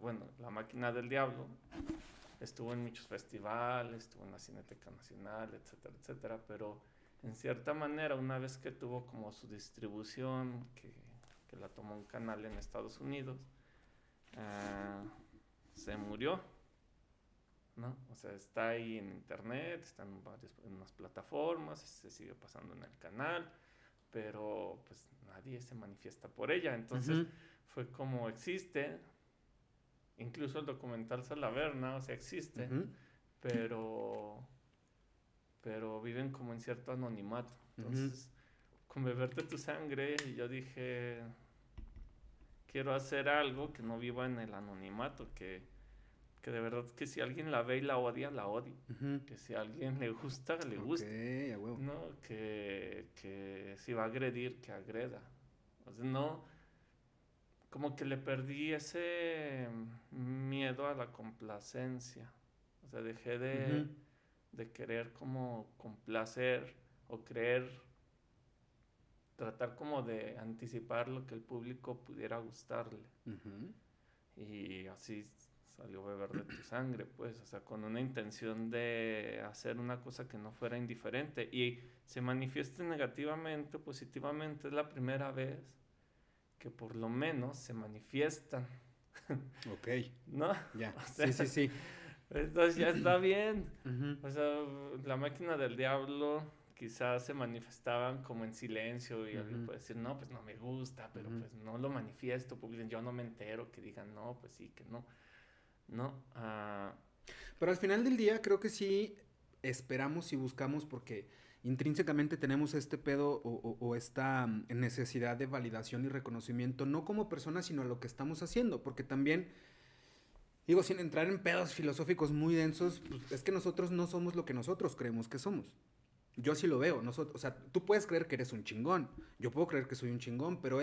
bueno, La Máquina del Diablo estuvo en muchos festivales, estuvo en la Cineteca Nacional, etcétera, etcétera, pero en cierta manera una vez que tuvo como su distribución, que la tomó un canal en Estados Unidos, se murió. ¿no? O sea, está ahí en internet, está en unas plataformas, se sigue pasando en el canal, pero pues nadie se manifiesta por ella. Entonces Ujú, fue como existe, incluso el documental Salaverna, o sea, existe, ujú, pero, pero viven como en cierto anonimato. ujú, Entonces, con Beberte tu sangre, yo dije, quiero hacer algo que no viva en el anonimato, que de verdad que si alguien la ve y la odia, la odie. ujú. Que si a alguien le gusta, le Ok, guste. a huevo. No, que si va a agredir, que agreda. O sea, no, como que le perdí ese miedo a la complacencia. O sea, dejé Ujú, de querer como complacer o creer, tratar como de anticipar lo que el público pudiera gustarle. ujú. Y así salió Beber de tu sangre, pues, o sea, con una intención de hacer una cosa que no fuera indiferente. Y se manifieste negativamente o positivamente, es la primera vez que por lo menos se manifiestan, Ok, ¿no? ya. O Sí, sea, sí, sí. entonces ya está bien. Ujú, O sea, la máquina del diablo quizás se manifestaban como en silencio y alguien ujú, puede decir, no, pues no me gusta, pero ujú. pues no lo manifiesto, pues yo no me entero, que digan, no, pues sí, que no. No, Pero al final del día creo que sí esperamos y buscamos porque intrínsecamente tenemos este pedo o esta necesidad de validación y reconocimiento, no como personas, sino a lo que estamos haciendo, porque también, digo, sin entrar en pedos filosóficos muy densos, pues, es que nosotros no somos lo que nosotros creemos que somos. Yo así lo veo, nosotros, o sea, tú puedes creer que eres un chingón, yo puedo creer que soy un chingón, pero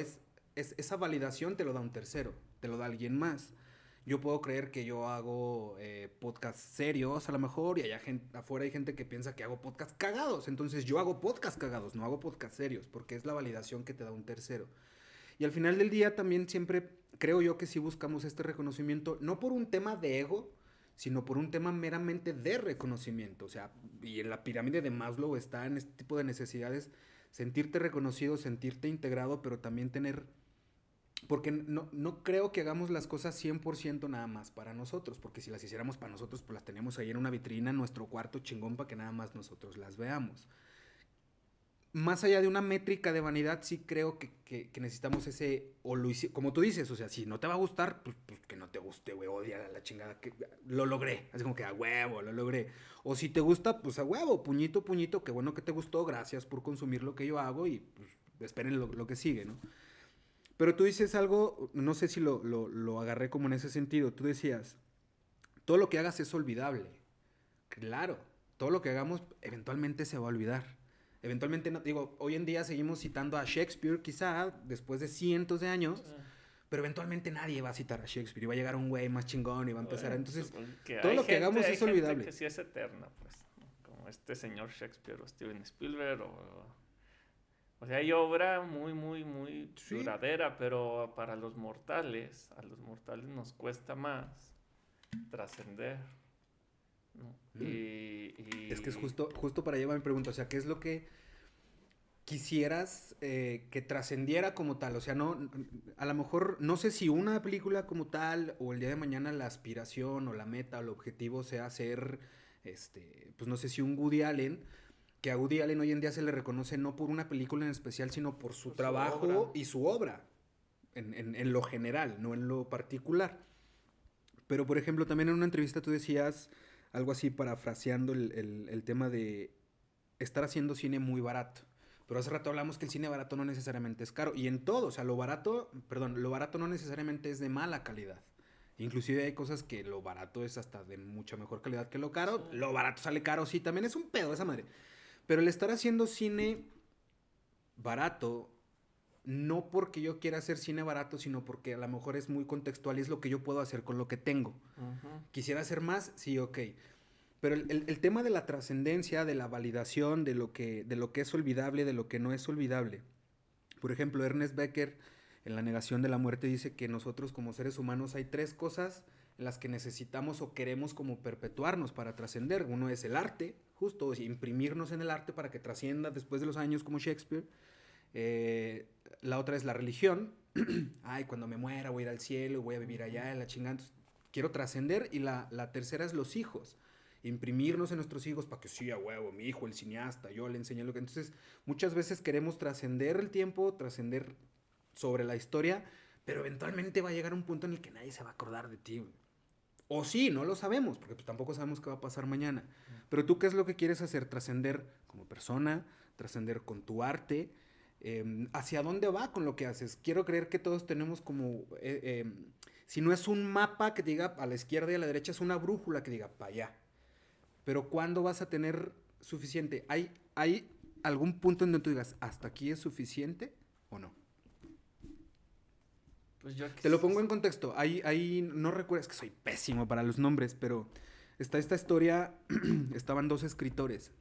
esa validación te lo da un tercero, te lo da alguien más. Yo puedo creer que yo hago podcasts serios a lo mejor y allá afuera hay gente que piensa que hago podcasts cagados, entonces yo hago podcasts cagados, no hago podcasts serios, porque es la validación que te da un tercero. Y al final del día también siempre creo yo que sí buscamos este reconocimiento, no por un tema de ego, sino por un tema meramente de reconocimiento. O sea, y en la pirámide de Maslow está en este tipo de necesidades sentirte reconocido, sentirte integrado, pero también tener... Porque no creo que hagamos las cosas 100% nada más para nosotros, porque si las hiciéramos para nosotros, pues las tenemos ahí en una vitrina en nuestro cuarto chingón para que nada más nosotros las veamos. Más allá de una métrica de vanidad, sí creo que necesitamos ese, como tú dices, o sea, si no te va a gustar, pues que no te guste, güey, odia la chingada, que lo logré, así como que a huevo, lo logré. O si te gusta, pues a huevo, puñito, puñito, qué bueno que te gustó, gracias por consumir lo que yo hago y pues esperen lo que sigue, ¿no? Pero tú dices algo, no sé si lo agarré como en ese sentido, tú decías, todo lo que hagas es olvidable. Claro, todo lo que hagamos eventualmente se va a olvidar. Eventualmente, no, digo, hoy en día seguimos citando a Shakespeare, quizá después de cientos de sí. años, pero eventualmente nadie va a citar a Shakespeare y va a llegar un güey más chingón y va a empezar. Bueno, Entonces, supongo que todo lo que hagamos hay es gente olvidable. que sí es eterna, pues, ¿no? Como este señor Shakespeare o Steven Spielberg, o sea, hay obra muy, muy, muy Sí. duradera, pero para los mortales, a los mortales nos cuesta más trascender, ¿no? Mm. Es que es Y justo para allá va mi pregunta. O sea, ¿qué es lo que quisieras que trascendiera como tal? O sea, no, a lo mejor, no sé si una película como tal o el día de mañana la aspiración o la meta o el objetivo sea ser, pues no sé si un Woody Allen, que a Woody Allen hoy en día se le reconoce no por una película en especial, sino por su por su obra. trabajo y su obra, en lo general, no en lo particular. Pero, por ejemplo, también en una entrevista tú decías algo así parafraseando el tema de estar haciendo cine muy barato. Pero hace rato hablamos que el cine barato no necesariamente es caro. Y en todo, o sea, lo barato no necesariamente es de mala calidad. Inclusive hay cosas que lo barato es hasta de mucha mejor calidad que lo Sí. caro. Lo barato sale caro, sí, también es un pedo esa madre. Pero el estar haciendo cine barato, no porque yo quiera hacer cine barato, sino porque a lo mejor es muy contextual y es lo que yo puedo hacer con lo que tengo. Ujú. Quisiera hacer más, sí, ok. Pero el tema de la trascendencia, de la validación, de lo que es olvidable, de lo que no es olvidable. Por ejemplo, Ernest Becker, en La negación de la muerte, dice que nosotros como seres humanos hay tres cosas en las que necesitamos o queremos como perpetuarnos para trascender. Uno es el arte, justo, imprimirnos en el arte para que trascienda después de los años como Shakespeare. La otra es la religión. Ay, cuando me muera voy a ir al cielo, voy a vivir Ujú. allá, en la chingada. quiero trascender. Y la tercera es los hijos. Imprimirnos en nuestros hijos para que sí, a huevo, mi hijo, el cineasta, yo le enseñé lo que... Entonces, muchas veces queremos trascender el tiempo, trascender sobre la historia, pero eventualmente va a llegar un punto en el que nadie se va a acordar de ti, güey. O sí, no lo sabemos, porque pues tampoco sabemos qué va a pasar mañana. Pero tú, ¿qué es lo que quieres hacer? Trascender como persona, trascender con tu arte. ¿Hacia dónde va con lo que haces? Quiero creer que todos tenemos como... si no es un mapa que te diga a la izquierda y a la derecha, es una brújula que diga para allá. Pero ¿cuándo vas a tener suficiente? ¿Hay algún punto en donde tú digas, hasta aquí es suficiente o no? Pues yo Te lo pongo en contexto. No recuerdo, es que soy pésimo para los nombres, pero está esta historia, estaban dos escritores,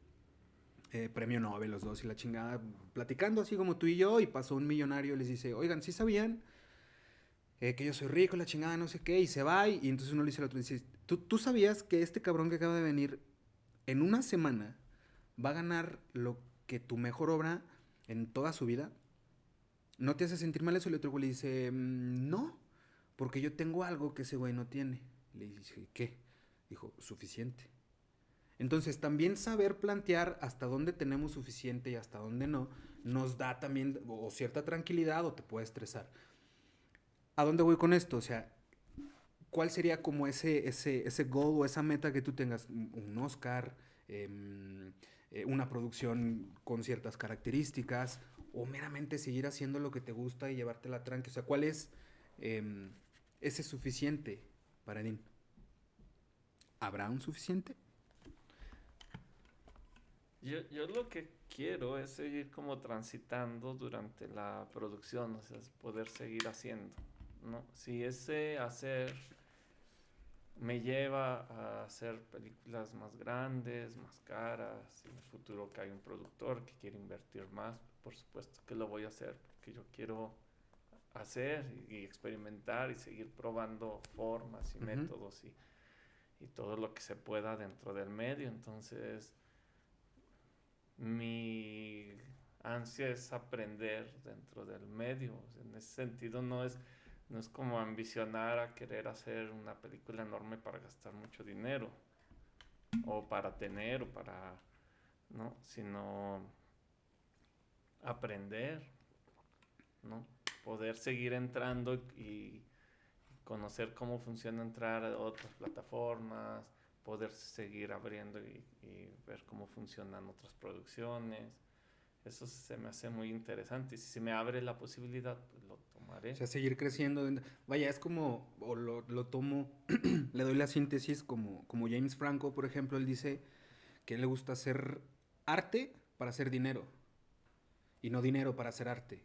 premio Nobel los dos y la chingada, platicando así como tú y yo, y pasó un millonario y les dice, oigan, ¿sí sabían que yo soy rico, la chingada, no sé qué? Y se va, y entonces uno le dice al otro, dice, ¿tú sabías que este cabrón que acaba de venir en una semana va a ganar lo que tu mejor obra en toda su vida? ¿No te hace sentir mal eso? Y el otro güey le dice, no, porque yo tengo algo que ese güey no tiene. Le dice, ¿qué? Dijo, suficiente. Entonces, también saber plantear hasta dónde tenemos suficiente y hasta dónde no, nos da también o cierta tranquilidad o te puede estresar. ¿A dónde voy con esto? O sea, ¿cuál sería como ese goal o esa meta que tú tengas? Un Oscar, una producción con ciertas características, o meramente seguir haciendo lo que te gusta y llevártela tranqui. O sea, ¿cuál es ese suficiente para Edín? ¿Habrá un suficiente? Yo lo que quiero es seguir como transitando durante la producción, o sea, es poder seguir haciendo, ¿no? Si ese hacer me lleva a hacer películas más grandes, más caras, en el futuro que hay un productor que quiere invertir más, por supuesto que lo voy a hacer, porque yo quiero hacer y experimentar y seguir probando formas y métodos y todo lo que se pueda dentro del medio. Entonces, mi ansia es aprender dentro del medio. En ese sentido no es como ambicionar a querer hacer una película enorme para gastar mucho dinero o para tener o para, ¿no? Sino aprender, ¿no? Poder seguir entrando y conocer cómo funciona entrar a otras plataformas, poder seguir abriendo y ver cómo funcionan otras producciones. Eso se me hace muy interesante y si se me abre la posibilidad, pues lo O tomaré. sea, seguir creciendo. Vaya, es como, o lo tomo, le doy la síntesis como James Franco, por ejemplo, él dice que a él le gusta hacer arte para hacer dinero y no dinero para hacer arte.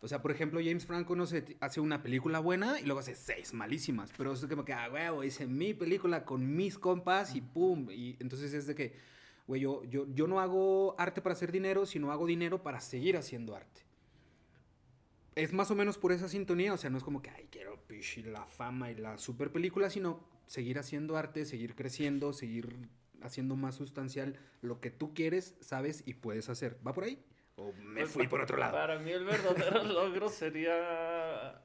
O sea, por ejemplo, James Franco, no sé, hace una película buena y luego hace 6 malísimas. Pero es como que, huevo, hice mi película con mis compas y pum. Y entonces es de que, güey, yo no hago arte para hacer dinero, sino hago dinero para seguir haciendo arte. Es más o menos por esa sintonía, o sea, no es como que, ay, quiero pish, la fama y la super película, sino seguir haciendo arte, seguir creciendo, seguir haciendo más sustancial lo que tú quieres, sabes y puedes hacer. ¿Va por ahí? ¿O me Pues fui por otro lado? para mí el verdadero logro sería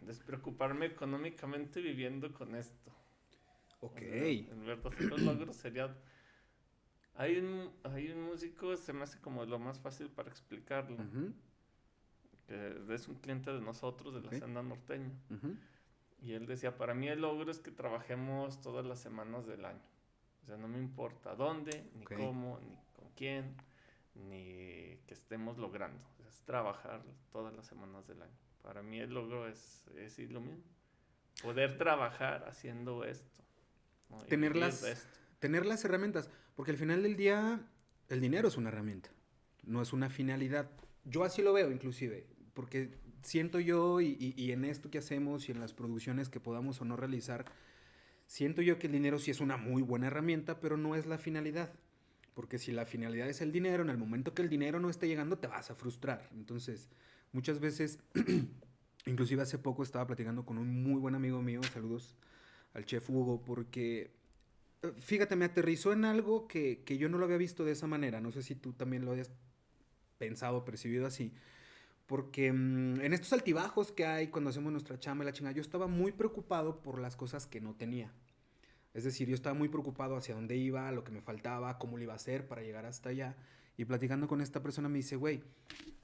despreocuparme económicamente viviendo con esto. Ok. El verdadero logro sería... hay un músico, se me hace como lo más fácil para explicarlo, Ujú, que es un cliente de nosotros, de la ok. escena norteña. Ujú. Y él decía, para mí el logro es que trabajemos todas las semanas del año. O sea, no me importa dónde, ni Ok. cómo, ni con quién, ni que estemos logrando. O sea, es trabajar todas las semanas del año. Para mí el logro es lo mismo. Poder trabajar haciendo esto, ¿no? Y Tener vivir de las, esto. tener las herramientas, porque al final del día el dinero es una herramienta, no es una finalidad. Yo así lo veo inclusive, porque siento yo y en esto que hacemos y en las producciones que podamos o no realizar, siento yo que el dinero sí es una muy buena herramienta, pero no es la finalidad. Porque si la finalidad es el dinero, en el momento que el dinero no esté llegando, te vas a frustrar. Entonces, muchas veces, inclusive hace poco estaba platicando con un muy buen amigo mío, saludos al chef Hugo, porque, fíjate, me aterrizó en algo que yo no lo había visto de esa manera. No sé si tú también lo hayas pensado, percibido así. Porque en estos altibajos que hay cuando hacemos nuestra chamba y la chingada, yo estaba muy preocupado por las cosas que no tenía. Es decir, yo estaba muy preocupado hacia dónde iba, lo que me faltaba, cómo lo iba a hacer para llegar hasta allá. Y platicando con esta persona me dice, güey,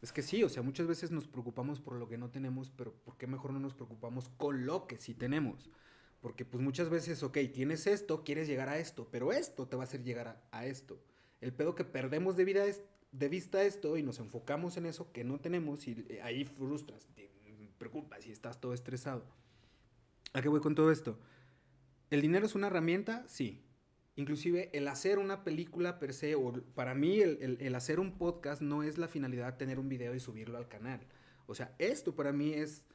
es que sí, o sea, muchas veces nos preocupamos por lo que no tenemos, pero ¿por qué mejor no nos preocupamos con lo que sí tenemos? Porque pues muchas veces, ok, tienes esto, quieres llegar a esto, pero esto te va a hacer llegar a esto. El pedo que perdemos de vista esto y nos enfocamos en eso que no tenemos y ahí frustras, te preocupas y estás todo estresado. ¿A qué voy con todo esto? ¿El dinero es una herramienta? Sí. Inclusive el hacer una película per se, o para mí el hacer un podcast no es la finalidad tener un video y subirlo al canal. O sea, esto para mí es,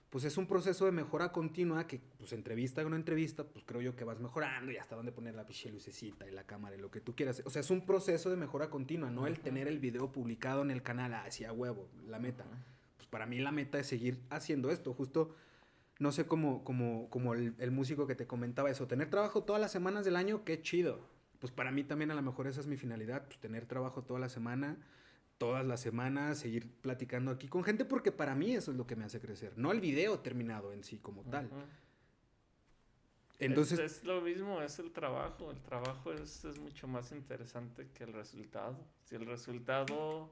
pues es un proceso de mejora continua que, pues entrevista con entrevista, pues creo yo que vas mejorando y hasta dónde poner la pinche lucecita y la cámara y lo que tú quieras. O sea, es un proceso de mejora continua, no el tener el video publicado en el canal hacia huevo, la meta. Pues para mí la meta es seguir haciendo esto, justo no sé, como el músico que te comentaba eso, tener trabajo todas las semanas del año, qué chido. Pues para mí también a lo mejor esa es mi finalidad, pues tener trabajo toda la semana, todas las semanas, seguir platicando aquí con gente, porque para mí eso es lo que me hace crecer, no el video terminado en sí como tal. Entonces, Es lo mismo, es el trabajo. El trabajo es mucho más interesante que el resultado. Si el resultado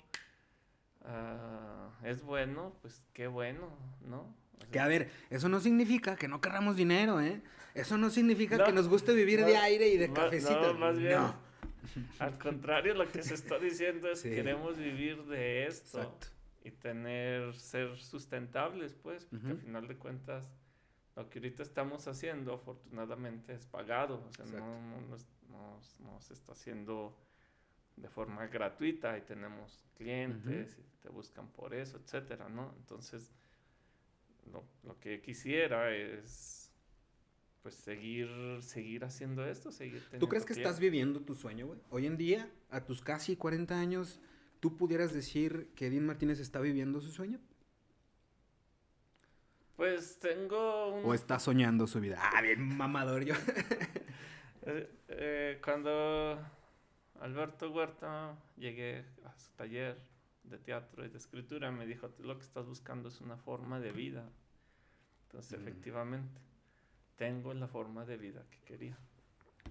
es bueno, pues qué bueno, ¿no? O que sea, a ver, eso no significa que no querramos dinero, ¿eh? Eso no significa que no, nos guste vivir de aire y de no, cafecito. más bien, No. al contrario, lo que se está diciendo es Sí, queremos vivir de esto exacto. y ser sustentables, pues, porque al Ujú, final de cuentas, lo que ahorita estamos haciendo, afortunadamente, es pagado, o sea, exacto. no se está haciendo de forma gratuita y tenemos Ujú. clientes y te buscan por eso, etcétera, ¿no? Entonces, lo que quisiera es pues seguir haciendo esto, seguir ¿Tú crees teniendo que estás clientes. viviendo tu sueño, güey? Hoy en día, a tus casi 40 años, ¿tú pudieras decir que Edín Martínez está viviendo su sueño? Pues tengo ¿O unos... está soñando su vida? Ah, bien mamador yo. Cuando Alberto Huerta llegué a su taller de teatro y de escritura, me dijo, "Tú lo que estás buscando es una forma de vida". Entonces, efectivamente, tengo la forma de vida que quería.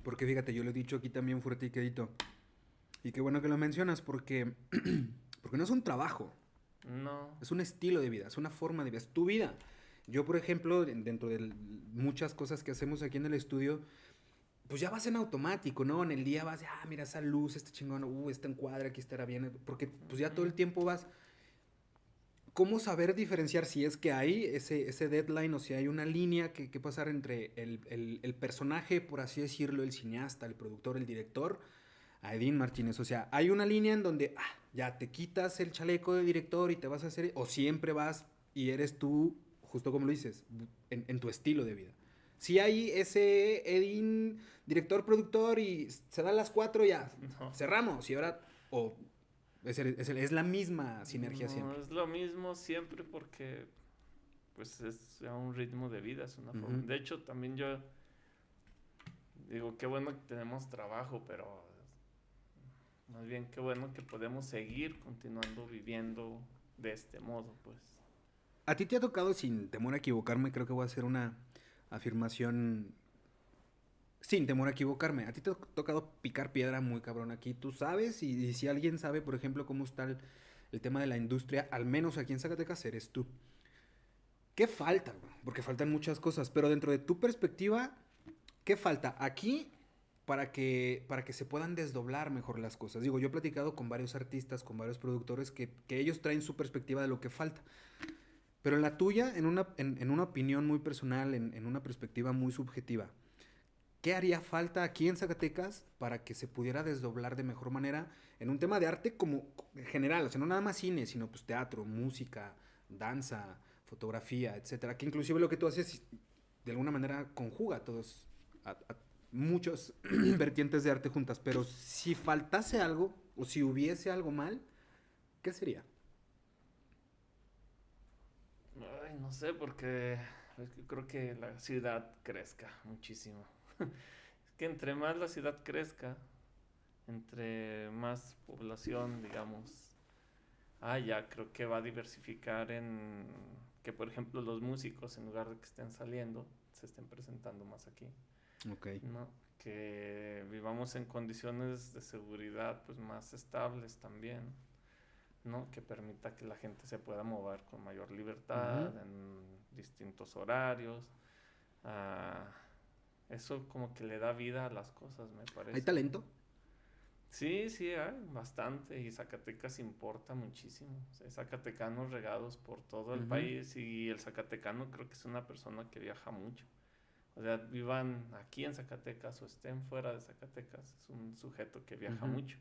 Porque fíjate, yo lo he dicho aquí también fuerte y quedito. Y qué bueno que lo mencionas porque, porque no es un trabajo, No, es un estilo de vida, es una forma de vida, es tu vida. Yo, por ejemplo, dentro de muchas cosas que hacemos aquí en el estudio, pues ya vas en automático, ¿no? En el día vas, mira esa luz, este chingón, este encuadre, aquí estará bien. Porque pues ya todo ujú, el tiempo vas. ¿Cómo saber diferenciar si es que hay ese deadline o si hay una línea que pasar entre el personaje, por así decirlo, el cineasta, el productor, el director, a Edín Martínez? O sea, hay una línea en donde ya te quitas el chaleco de director y te vas a hacer, o siempre vas y eres tú, justo como lo dices, en tu estilo de vida. Si hay ese Edín, director, productor y se dan las 4 ya, no. cerramos y ahora, o es la misma sinergia No siempre. es lo mismo siempre porque pues es a un ritmo de vida, es una forma. Ujú. De hecho, también yo digo, qué bueno que tenemos trabajo, pero más bien qué bueno que podemos seguir continuando viviendo de este modo, pues. A ti te ha tocado, sin temor a equivocarme, creo que voy a hacer una afirmación sin temor a equivocarme. A ti te ha tocado picar piedra muy cabrón aquí. Tú sabes, y si alguien sabe, por ejemplo, cómo está el tema de la industria, al menos aquí en Zacatecas, eres tú. ¿Qué falta, güey? Porque faltan muchas cosas, pero dentro de tu perspectiva, ¿qué falta aquí para que se puedan desdoblar mejor las cosas? Digo, yo he platicado con varios artistas, con varios productores, que ellos traen su perspectiva de lo que falta. Pero en la tuya, en una opinión muy personal, en una perspectiva muy subjetiva, ¿qué haría falta aquí en Zacatecas para que se pudiera desdoblar de mejor manera en un tema de arte como en general? O sea, no nada más cine, sino pues teatro, música, danza, fotografía, etcétera. Que inclusive lo que tú haces de alguna manera conjuga todos a muchos vertientes de arte juntas. Pero si faltase algo o si hubiese algo mal, ¿qué sería? Ay, no sé, porque es que creo que la ciudad crezca muchísimo. Es que entre más la ciudad crezca, entre más población, digamos, Ya creo que va a diversificar en que, por ejemplo, los músicos, en lugar de que estén saliendo, se estén presentando más aquí, Ok. ¿no? Que vivamos en condiciones de seguridad pues más estables también, ¿no? Que permita que la gente se pueda mover con mayor Ujú. libertad en distintos horarios. Ah, eso como que le da vida a las cosas, me ¿Hay parece, ¿no? talento? Sí, sí, hay bastante y Zacatecas importa muchísimo. O sea, hay zacatecanos regados por todo el Ujú. país y el zacatecano creo que es una persona que viaja mucho. O sea, vivan aquí en Zacatecas o estén fuera de Zacatecas, es un sujeto que viaja Ujú. mucho.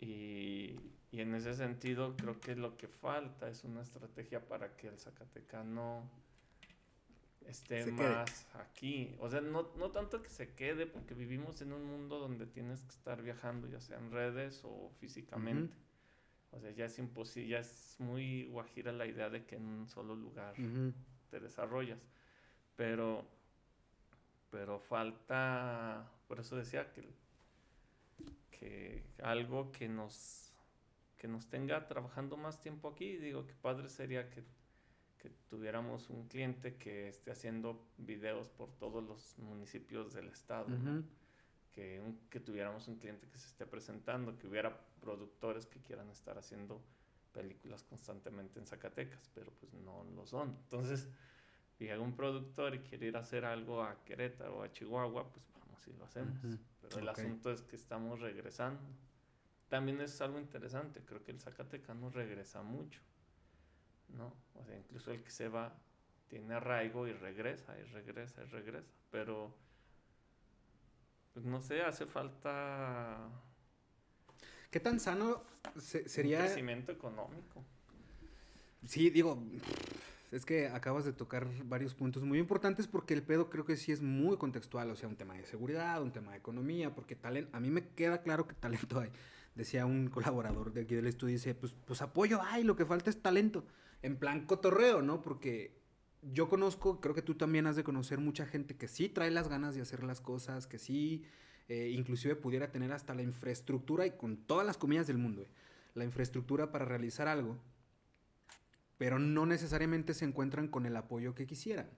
Y en ese sentido creo que lo que falta es una estrategia para que el zacatecano esté Se quede. más aquí. O sea, no tanto que se quede, porque vivimos en un mundo donde tienes que estar viajando, ya sea en redes o Ujú. físicamente. O sea, ya es imposible, ya es muy guajira la idea de que en un solo lugar Ujú. te desarrollas. Pero, pero falta, por eso decía que algo que nos tenga trabajando más tiempo aquí. Digo, qué padre sería que tuviéramos un cliente que esté haciendo videos por todos los municipios del estado, ¿no? Ujú. Que tuviéramos un cliente que se esté presentando, que hubiera productores que quieran estar haciendo películas constantemente en Zacatecas, pero pues no lo son. Entonces, si hay un productor y quiere ir a hacer algo a Querétaro o a Chihuahua, pues vamos y lo hacemos. Ujú. Pero el Ok. asunto es que estamos regresando. También es algo interesante, creo que el Zacatecano regresa mucho, ¿no? O sea, incluso el que se va tiene arraigo y regresa, y regresa, y regresa. Pero, pues no sé, hace falta ¿Qué tan sano un sería? crecimiento económico. Sí, digo, es que acabas de tocar varios puntos muy importantes porque el pedo creo que sí es muy contextual, o sea, un tema de seguridad, un tema de economía, porque talento, a mí me queda claro que talento hay. Decía un colaborador de aquí del estudio, dice, pues apoyo hay, lo que falta es talento. En plan cotorreo, ¿no? Porque yo conozco, creo que tú también has de conocer mucha gente que sí trae las ganas de hacer las cosas, que sí, inclusive pudiera tener hasta la infraestructura y con todas las comillas del mundo, la infraestructura para realizar algo, pero no necesariamente se encuentran con el apoyo que quisieran.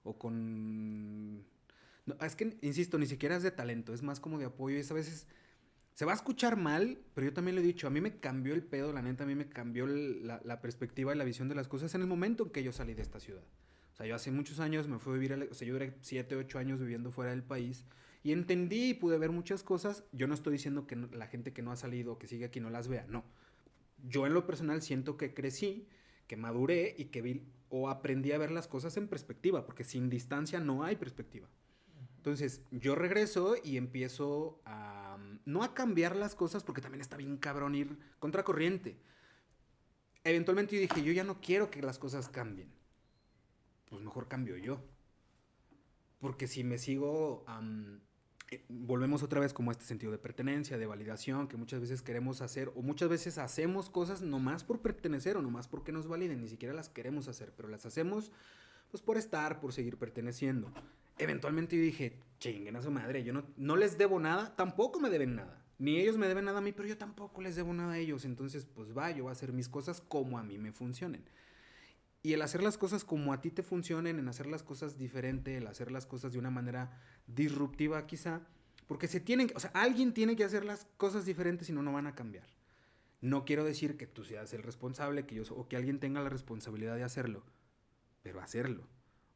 O con... No, es que, insisto, ni siquiera es de talento, es más como de apoyo y es a veces... Se va a escuchar mal, pero yo también lo he dicho, a mí me cambió el pedo, la neta, a mí me cambió la perspectiva y la visión de las cosas en el momento en que yo salí de esta ciudad. O sea, yo hace muchos años me fui a vivir, o sea, yo duré 7, 8 años viviendo fuera del país y entendí y pude ver muchas cosas. Yo no estoy diciendo que la gente que no ha salido, que sigue aquí, no las vea, no. Yo en lo personal siento que crecí, que maduré y que vi o aprendí a ver las cosas en perspectiva, porque sin distancia no hay perspectiva. Entonces, yo regreso y empiezo a no a cambiar las cosas porque también está bien cabrón ir contracorriente. Eventualmente yo dije, yo ya no quiero que las cosas cambien. Pues mejor cambio yo. Porque si me sigo, volvemos otra vez como a este sentido de pertenencia, de validación, que muchas veces queremos hacer, o muchas veces hacemos cosas nomás por pertenecer o nomás porque nos validen, ni siquiera las queremos hacer, pero las hacemos pues por estar, por seguir perteneciendo. Eventualmente yo dije, chinguen a su madre, yo no les debo nada, tampoco me deben nada. Ni ellos me deben nada a mí, pero yo tampoco les debo nada a ellos. Entonces, pues va, yo voy a hacer mis cosas como a mí me funcionen. Y el hacer las cosas como a ti te funcionen, en hacer las cosas diferente, el hacer las cosas de una manera disruptiva quizá, porque se tienen, o sea, alguien tiene que hacer las cosas diferentes, si no, no van a cambiar. No quiero decir que tú seas el responsable, que yo, o que alguien tenga la responsabilidad de hacerlo, pero hacerlo.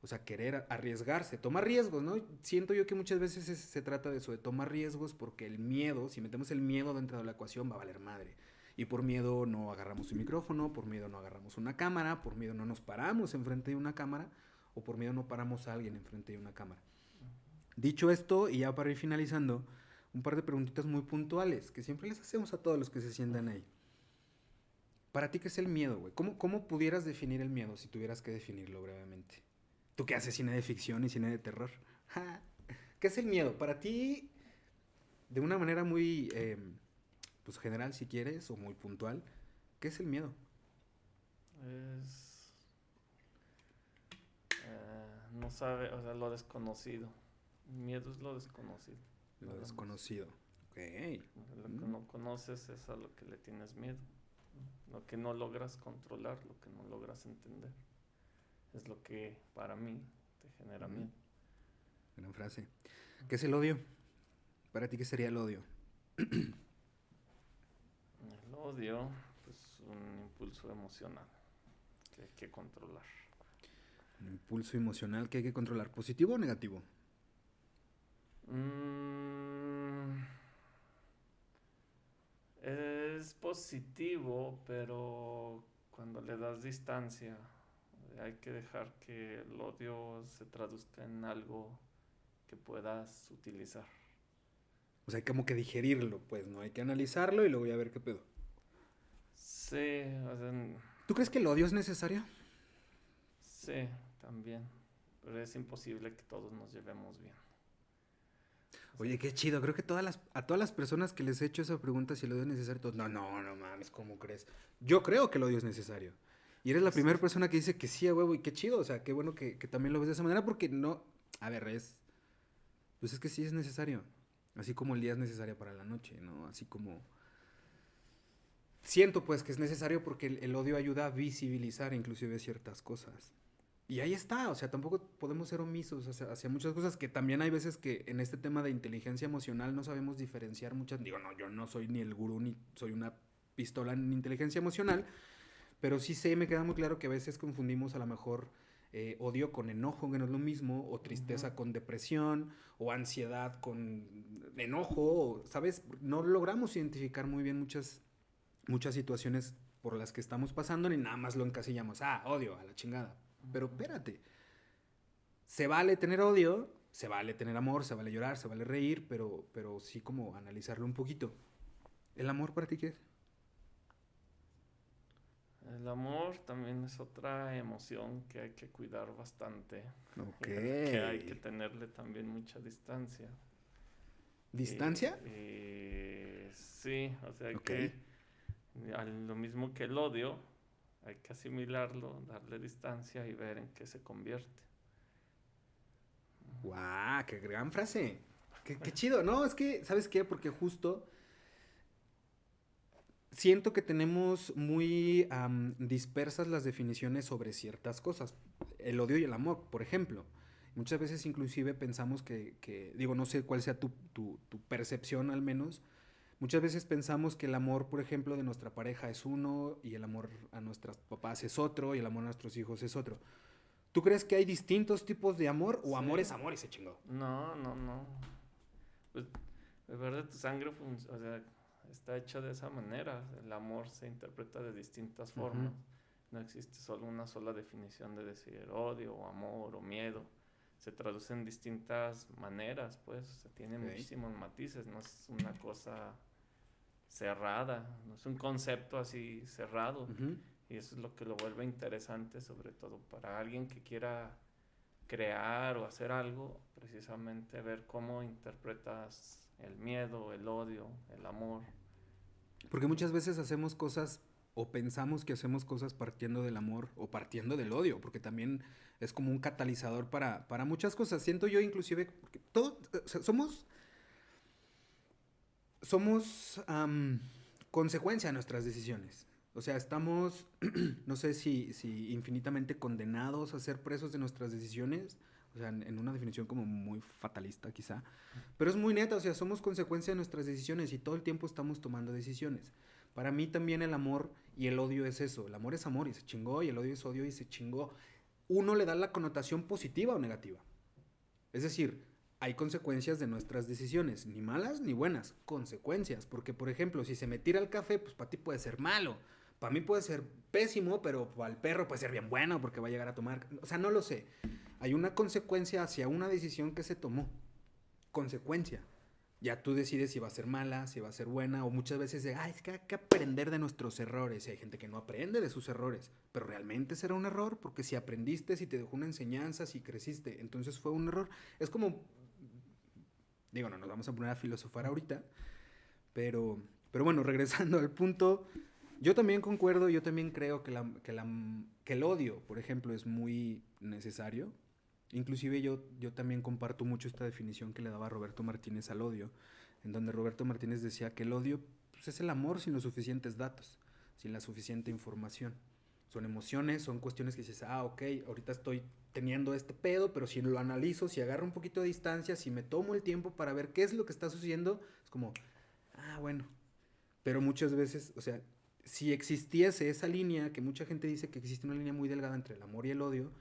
O sea, querer arriesgarse, tomar riesgos, ¿no? Siento yo que muchas veces se trata de eso, de tomar riesgos, porque el miedo, si metemos el miedo dentro de la ecuación, va a valer madre. Y por miedo no agarramos un micrófono, por miedo no agarramos una cámara, por miedo no nos paramos enfrente de una cámara, o por miedo no paramos a alguien enfrente de una cámara. Dicho esto, y ya para ir finalizando, un par de preguntitas muy puntuales que siempre les hacemos a todos los que se sientan ahí. ¿Para ti qué es el miedo, güey? ¿Cómo pudieras definir el miedo si tuvieras que definirlo brevemente? ¿Tú qué haces cine de ficción y cine de terror? ¿Qué es el miedo? Para ti, de una manera muy pues general si quieres, o muy puntual, ¿qué es el miedo? Es, no sabe, o sea, lo desconocido. Miedo es lo desconocido, Lo nada más. desconocido. Ok. Lo que Mm. no conoces es a lo que le tienes miedo. Lo que no logras controlar, lo que no logras entender, es lo que para mí te genera miedo. Gran frase. ¿Qué es el odio? Para ti, ¿qué sería el odio? El odio, pues un impulso emocional que hay que controlar. Un impulso emocional que hay que controlar, ¿positivo o negativo? Es positivo, pero cuando le das distancia, hay que dejar que el odio se traduzca en algo que puedas utilizar. O sea, hay como que digerirlo, pues, ¿no? Hay que analizarlo y luego ya ver qué pedo. Sí, o sea, ¿Tú crees que el odio es necesario? sí, también. Pero es imposible que todos nos llevemos bien. O sea, Oye, qué chido. Creo que a todas las personas que les he hecho esa pregunta si el odio es necesario, todos, no mames, ¿cómo crees? Yo creo que el odio es necesario. Y eres la pues, primera persona que dice que sí, a huevo, y qué chido. O sea, qué bueno que también lo ves de esa manera porque no... A ver, pues es que sí es necesario. Así como el día es necesario para la noche, ¿no? Así como... Siento pues que es necesario porque el odio ayuda a visibilizar inclusive ciertas cosas. Y ahí está, o sea, tampoco podemos ser omisos hacia muchas cosas que también hay veces que en este tema de inteligencia emocional no sabemos diferenciar muchas. Digo, no, yo no soy ni el gurú ni soy una pistola en inteligencia emocional, pero sí sé, me queda muy claro que a veces confundimos a lo mejor odio con enojo, que no es lo mismo, o ujú. tristeza con depresión, o ansiedad con enojo, ¿sabes? No logramos identificar muy bien muchas situaciones por las que estamos pasando, ni nada más lo encasillamos, odio, a la chingada. Pero Ujú. espérate, se vale tener odio, se vale tener amor, se vale llorar, se vale reír, pero sí como analizarlo un poquito. ¿El amor para ti qué es? El amor también es otra emoción que hay que cuidar bastante Ok. y a la que hay que tenerle también mucha distancia. ¿Distancia? Sí, o sea, hay Ok. que, a lo mismo que el odio, hay que asimilarlo, darle distancia y ver en qué se convierte. ¡Guau! ¡Qué gran frase! ¡Qué chido! No, es que, ¿sabes qué? Porque justo siento que tenemos muy dispersas las definiciones sobre ciertas cosas. El odio y el amor, por ejemplo. Muchas veces inclusive pensamos digo, no sé cuál sea tu percepción al menos. Muchas veces pensamos que el amor, por ejemplo, de nuestra pareja es uno y el amor a nuestros papás es otro y el amor a nuestros hijos es otro. ¿Tú crees que hay distintos tipos de amor o amor Sí, es amor y se chingó? no, no, no. Pues beber de tu sangre, o sea, está hecho de esa manera. El amor se interpreta de distintas Ujú. formas. No existe solo una sola definición de decir odio o amor o miedo. Se traduce en distintas maneras, pues, o sea, tiene Ok. muchísimos matices, no es una cosa cerrada, no es un concepto así cerrado. Ujú. Y eso es lo que lo vuelve interesante, sobre todo para alguien que quiera crear o hacer algo, precisamente ver cómo interpretas el miedo, el odio, el amor. Porque muchas veces hacemos cosas o pensamos que hacemos cosas partiendo del amor o partiendo del odio, porque también es como un catalizador para muchas cosas. Siento yo inclusive, porque o sea, somos consecuencia de nuestras decisiones. O sea, estamos, no sé si infinitamente condenados a ser presos de nuestras decisiones. O sea, en una definición como muy fatalista quizá. Pero es muy neta, o sea, somos consecuencia de nuestras decisiones y todo el tiempo estamos tomando decisiones. Para mí también el amor y el odio es eso. El amor es amor y se chingó y el odio es odio y se chingó. Uno le da la connotación positiva o negativa. Es decir, hay consecuencias de nuestras decisiones, ni malas ni buenas, consecuencias. Porque, por ejemplo, si se me tira el café, pues para ti puede ser malo. Para mí puede ser pésimo, pero para el perro puede ser bien bueno porque va a llegar a tomar. O sea, no lo sé. Hay una consecuencia hacia una decisión que se tomó. Consecuencia. Ya tú decides si va a ser mala, si va a ser buena, o muchas veces es que hay que aprender de nuestros errores. Y hay gente que no aprende de sus errores, pero realmente será un error, porque si aprendiste, si te dejó una enseñanza, si creciste, entonces fue un error. Es como, digo, no nos vamos a poner a filosofar ahorita, pero bueno, regresando al punto, yo también concuerdo, yo también creo que el odio, por ejemplo, es muy necesario. Inclusive yo también comparto mucho esta definición que le daba Roberto Martínez al odio, en donde Roberto Martínez decía que el odio pues, es el amor sin los suficientes datos. sin la suficiente información. Son emociones, son cuestiones que dices, ok, ahorita estoy teniendo este pedo, pero si lo analizo, si agarro un poquito de distancia, si me tomo el tiempo para ver qué es lo que está sucediendo, es como, bueno. Pero muchas veces, o sea, si existiese esa línea, que mucha gente dice que existe una línea muy delgada entre el amor y el odio,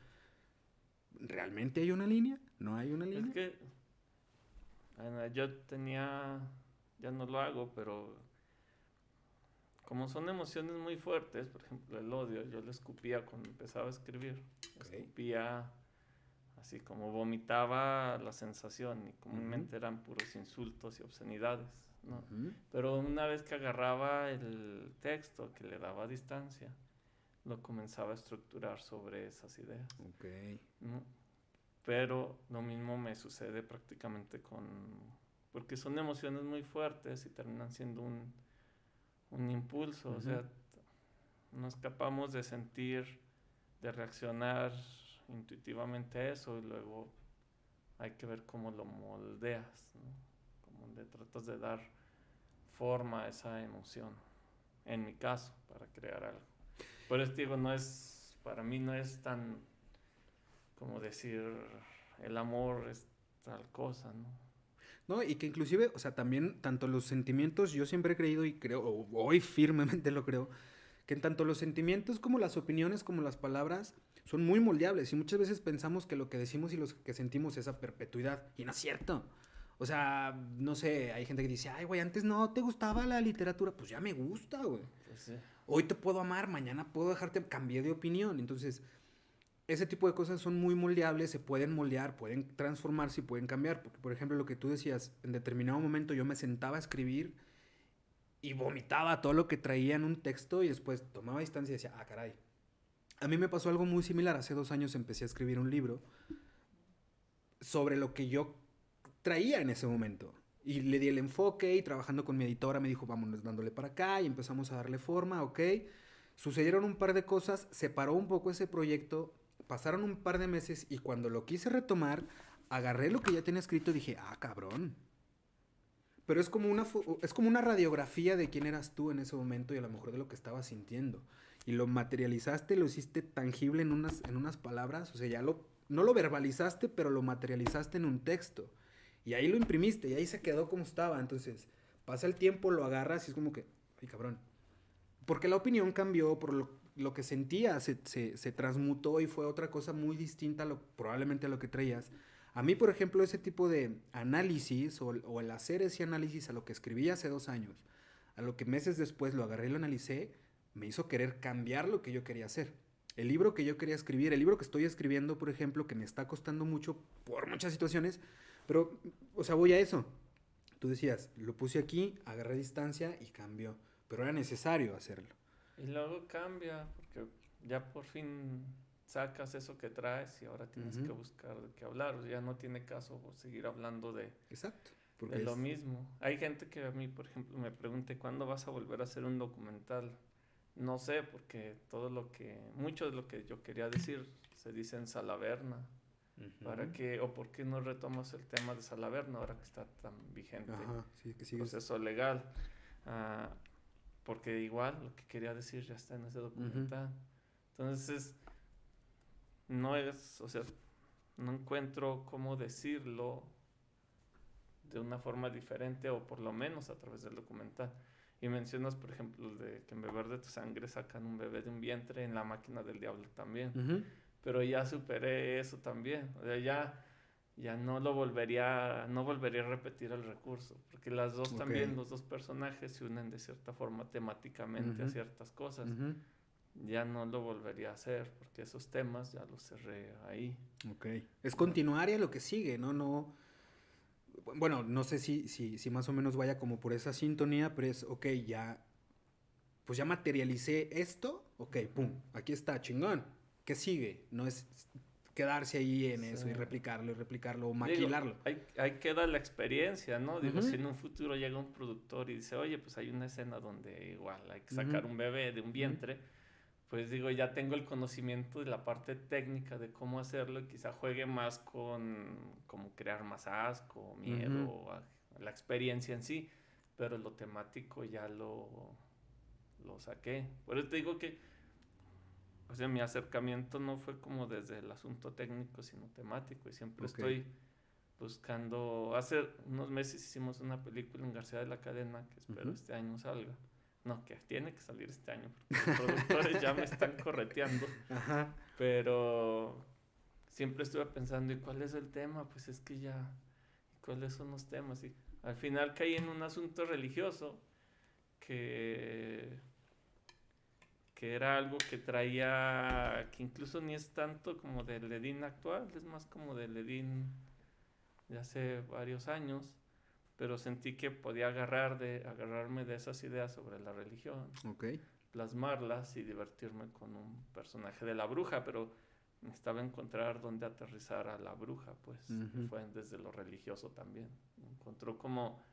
¿realmente hay una línea? ¿No hay una línea? Es que yo tenía, ya no lo hago, pero como son emociones muy fuertes, por ejemplo el odio, yo lo escupía cuando empezaba a escribir. Okay. Escupía así como vomitaba la sensación y comúnmente eran puros insultos y obscenidades, ¿no? Pero una vez que agarraba el texto, que le daba distancia, lo comenzaba a estructurar sobre esas ideas. Okay. ¿No? Pero lo mismo me sucede prácticamente porque son emociones muy fuertes y terminan siendo un impulso, o sea, no escapamos de sentir, de reaccionar intuitivamente a eso y luego hay que ver cómo lo moldeas, ¿no? Cómo le tratas de dar forma a esa emoción, en mi caso, para crear algo. Por eso digo, para mí no es tan como decir el amor es tal cosa, ¿no? No, y que inclusive, o sea, también, tanto los sentimientos, yo siempre he creído y creo, hoy firmemente lo creo, que en tanto los sentimientos como las opiniones, como las palabras, son muy moldeables y muchas veces pensamos que lo que decimos y lo que sentimos es a perpetuidad y no es cierto. O sea, no sé, hay gente que dice, ay, güey, antes no te gustaba la literatura, pues ya me gusta, güey. Pues sí. Hoy te puedo amar, mañana puedo dejarte, cambié de opinión. Entonces, ese tipo de cosas son muy moldeables, se pueden moldear, pueden transformarse y pueden cambiar. Porque, por ejemplo, lo que tú decías, en determinado momento yo me sentaba a escribir y vomitaba todo lo que traía en un texto y después tomaba distancia y decía, caray. A mí me pasó algo muy similar. Hace 2 años empecé a escribir un libro sobre lo que yo traía en ese momento. Y le di el enfoque y trabajando con mi editora me dijo, vámonos dándole para acá y empezamos a darle forma, ok. Sucedieron un par de cosas, se paró un poco ese proyecto, pasaron un par de meses y cuando lo quise retomar, agarré lo que ya tenía escrito y dije, cabrón. Pero es como una radiografía de quién eras tú en ese momento y a lo mejor de lo que estabas sintiendo. Y lo materializaste, lo hiciste tangible en unas palabras, o sea, no lo verbalizaste, pero lo materializaste en un texto. Y ahí lo imprimiste y ahí se quedó como estaba. Entonces, pasa el tiempo, lo agarras y es como que, ay cabrón. Porque la opinión cambió, por lo que sentía se transmutó y fue otra cosa muy distinta probablemente a lo que traías. A mí, por ejemplo, ese tipo de análisis o el hacer ese análisis a lo que escribí hace 2 años, a lo que meses después lo agarré y lo analicé, me hizo querer cambiar lo que yo quería hacer. El libro que yo quería escribir, el libro que estoy escribiendo, por ejemplo, que me está costando mucho por muchas situaciones, pero, o sea, voy a eso. Tú decías, lo puse aquí, agarré distancia y cambió, pero era necesario hacerlo. Y luego cambia, porque ya por fin sacas eso que traes y ahora tienes que buscar de qué hablar. O sea, ya no tiene caso seguir hablando Exacto. de lo mismo. Hay gente que a mí, por ejemplo, me pregunta, ¿cuándo vas a volver a hacer un documental? No sé, porque mucho de lo que yo quería decir se dice en Salaverna. ¿Para qué o por qué no retomas el tema de Salaverna ahora que está tan vigente sí, que el sigues. proceso legal? Porque igual lo que quería decir ya está en ese documental. Entonces, o sea, no encuentro cómo decirlo de una forma diferente o por lo menos a través del documental. Y mencionas, por ejemplo, de que en Beber de tu sangre sacan un bebé de un vientre en La máquina del diablo también. Pero ya superé eso también. O sea, ya no volvería a repetir el recurso. Porque los dos personajes se unen de cierta forma temáticamente a ciertas cosas. Ya no lo volvería a hacer porque esos temas ya los cerré ahí. Ok. Es continuar y a lo que sigue, ¿no? No. Bueno, no sé si más o menos vaya como por esa sintonía, pero es, ok, pues ya materialicé esto, ok, pum, aquí está, chingón. ¿Qué sigue? No es quedarse ahí en eso y replicarlo o maquilarlo. Digo, ahí queda la experiencia, ¿no? Digo, si en un futuro llega un productor y dice, oye, pues hay una escena donde igual hay que sacar un bebé de un vientre, pues digo, ya tengo el conocimiento de la parte técnica de cómo hacerlo y quizá juegue más con cómo crear más asco, miedo, a la experiencia en sí, pero lo temático lo saqué. Por eso te digo que, o sea, mi acercamiento no fue como desde el asunto técnico, sino temático. Y siempre estoy buscando. Hace unos meses hicimos una película en García de la Cadena que espero este año salga. No, que tiene que salir este año porque los productores ya me están correteando. Ajá. Pero siempre estuve pensando, ¿y cuál es el tema? Pues es que ya, ¿cuáles son los temas? Y al final caí en un asunto religioso que era algo que traía, que incluso ni es tanto como del Edín actual, es más como del Edín de hace varios años, pero sentí que podía agarrarme de esas ideas sobre la religión, plasmarlas y divertirme con un personaje de la bruja, pero necesitaba encontrar dónde aterrizar a la bruja, pues fue desde lo religioso también. Encontró como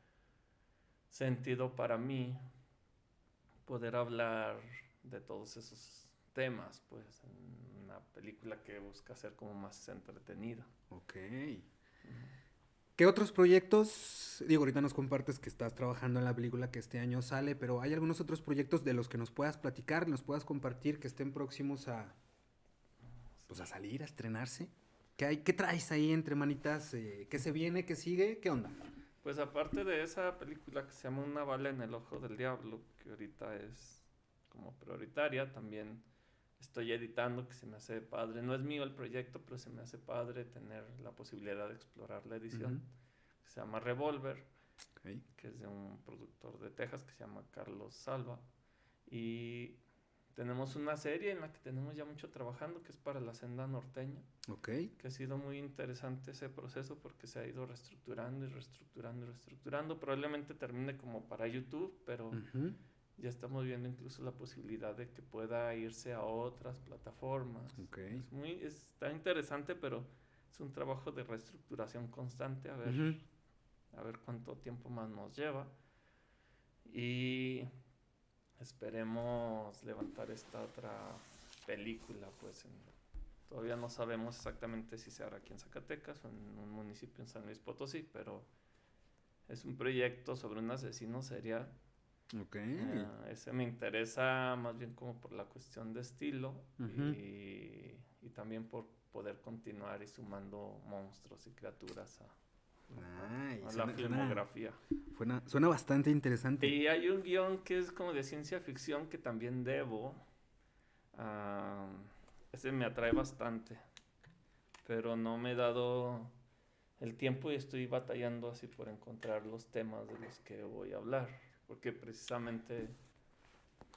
sentido para mí poder hablar de todos esos temas, pues, en una película que busca ser como más entretenida. Ok. ¿Qué otros proyectos? Digo, ahorita nos compartes que estás trabajando en la película que este año sale, pero ¿hay algunos otros proyectos de los que nos puedas platicar, nos puedas compartir, que estén próximos a, pues, a salir, a estrenarse? ¿Qué traes ahí entre manitas? ¿Qué se viene? ¿Qué sigue? ¿Qué onda? Pues aparte de esa película que se llama Una bala en el ojo del diablo, que ahorita es como prioritaria, también estoy editando, que se me hace padre. No es mío el proyecto, pero se me hace padre tener la posibilidad de explorar la edición. Que se llama Revolver, que es de un productor de Texas que se llama Carlos Salva. Y tenemos una serie en la que tenemos ya mucho trabajando, que es para la Senda Norteña. Que ha sido muy interesante ese proceso porque se ha ido reestructurando y reestructurando y reestructurando. Probablemente termine como para YouTube, pero ya estamos viendo incluso la posibilidad de que pueda irse a otras plataformas. Está interesante, pero es un trabajo de reestructuración constante, a ver cuánto tiempo más nos lleva. Y esperemos levantar esta otra película, pues todavía no sabemos exactamente si se hará aquí en Zacatecas o en un municipio en San Luis Potosí, pero es un proyecto sobre un asesino serial. Ese me interesa más bien como por la cuestión de estilo y también por poder continuar y sumando monstruos y criaturas a la filmografía. Suena bastante interesante. Y hay un guión que es como de ciencia ficción que también debo. Ese me atrae bastante, pero no me he dado el tiempo y estoy batallando así por encontrar los temas de los que voy a hablar. Porque precisamente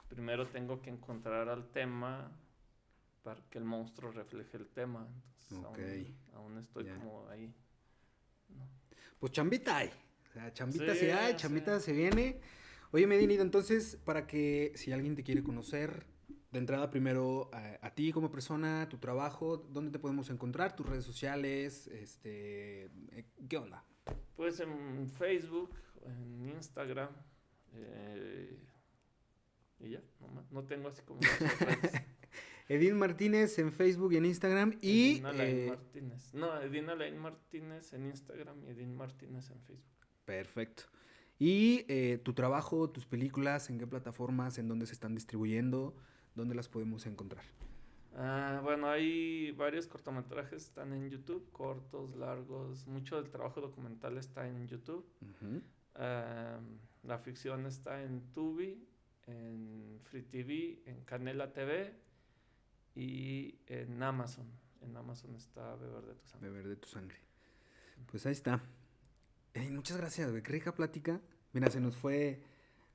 primero tengo que encontrar al tema para que el monstruo refleje el tema. Entonces aún estoy como ahí. ¿No? Pues chambita hay. O sea, chambita se hay, chambita se viene. Oye, Medinito, entonces, para que si alguien te quiere conocer, de entrada primero a ti como persona, tu trabajo, ¿dónde te podemos encontrar? ¿Tus redes sociales? ¿Qué onda? Pues en Facebook, en Instagram. Y ya, no tengo así como redes. Edín Martínez en Facebook y en Instagram y... Edín Alain Martínez. No, Edín Alain Martínez en Instagram y Edín Martínez en Facebook. Perfecto. Y tu trabajo, tus películas, ¿en qué plataformas, en dónde se están distribuyendo? ¿Dónde las podemos encontrar? Bueno, hay varios cortometrajes, están en YouTube, cortos, largos. Mucho del trabajo documental está en YouTube. La ficción está en Tubi, en Free TV, en Canela TV y en Amazon. En Amazon está Beber de tu sangre. Beber de tu sangre. Pues ahí está. Muchas gracias, güey. Qué rica plática. Mira, se nos fue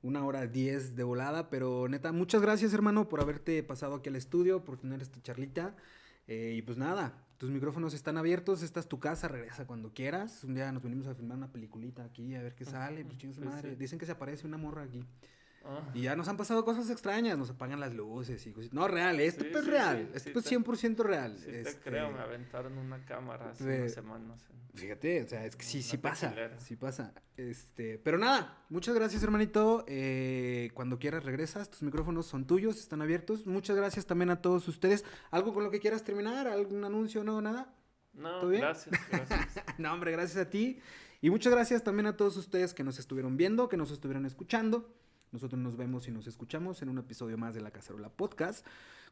1:10 de volada, pero neta, muchas gracias, hermano, por haberte pasado aquí al estudio, por tener esta charlita. Y pues nada, tus micrófonos están abiertos, esta es tu casa, regresa cuando quieras. Un día nos venimos a filmar una peliculita aquí, a ver qué sale, pues chingue su madre. Sí. Dicen que se aparece una morra aquí. Y ya nos han pasado cosas extrañas, nos apagan las luces y cosas. No, real, esto es real, esto es 100% real. Sí, te creo, me aventaron una cámara hace unas semanas. Fíjate, o sea, es que sí pasa, sí pasa. Pero nada, muchas gracias, hermanito. Cuando quieras regresas, tus micrófonos son tuyos, están abiertos. Muchas gracias también a todos ustedes. ¿Algo con lo que quieras terminar? ¿Algún anuncio? ¿No? ¿Nada? No, ¿todo bien? Gracias. No, hombre, gracias a ti. Y muchas gracias también a todos ustedes que nos estuvieron viendo, que nos estuvieron escuchando. Nosotros nos vemos y nos escuchamos en un episodio más de La Cacerola Podcast.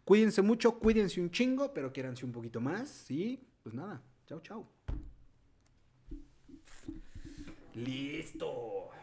Cuídense mucho, cuídense un chingo, pero quiéranse un poquito más. Y pues nada, chao, chao. ¡Listo!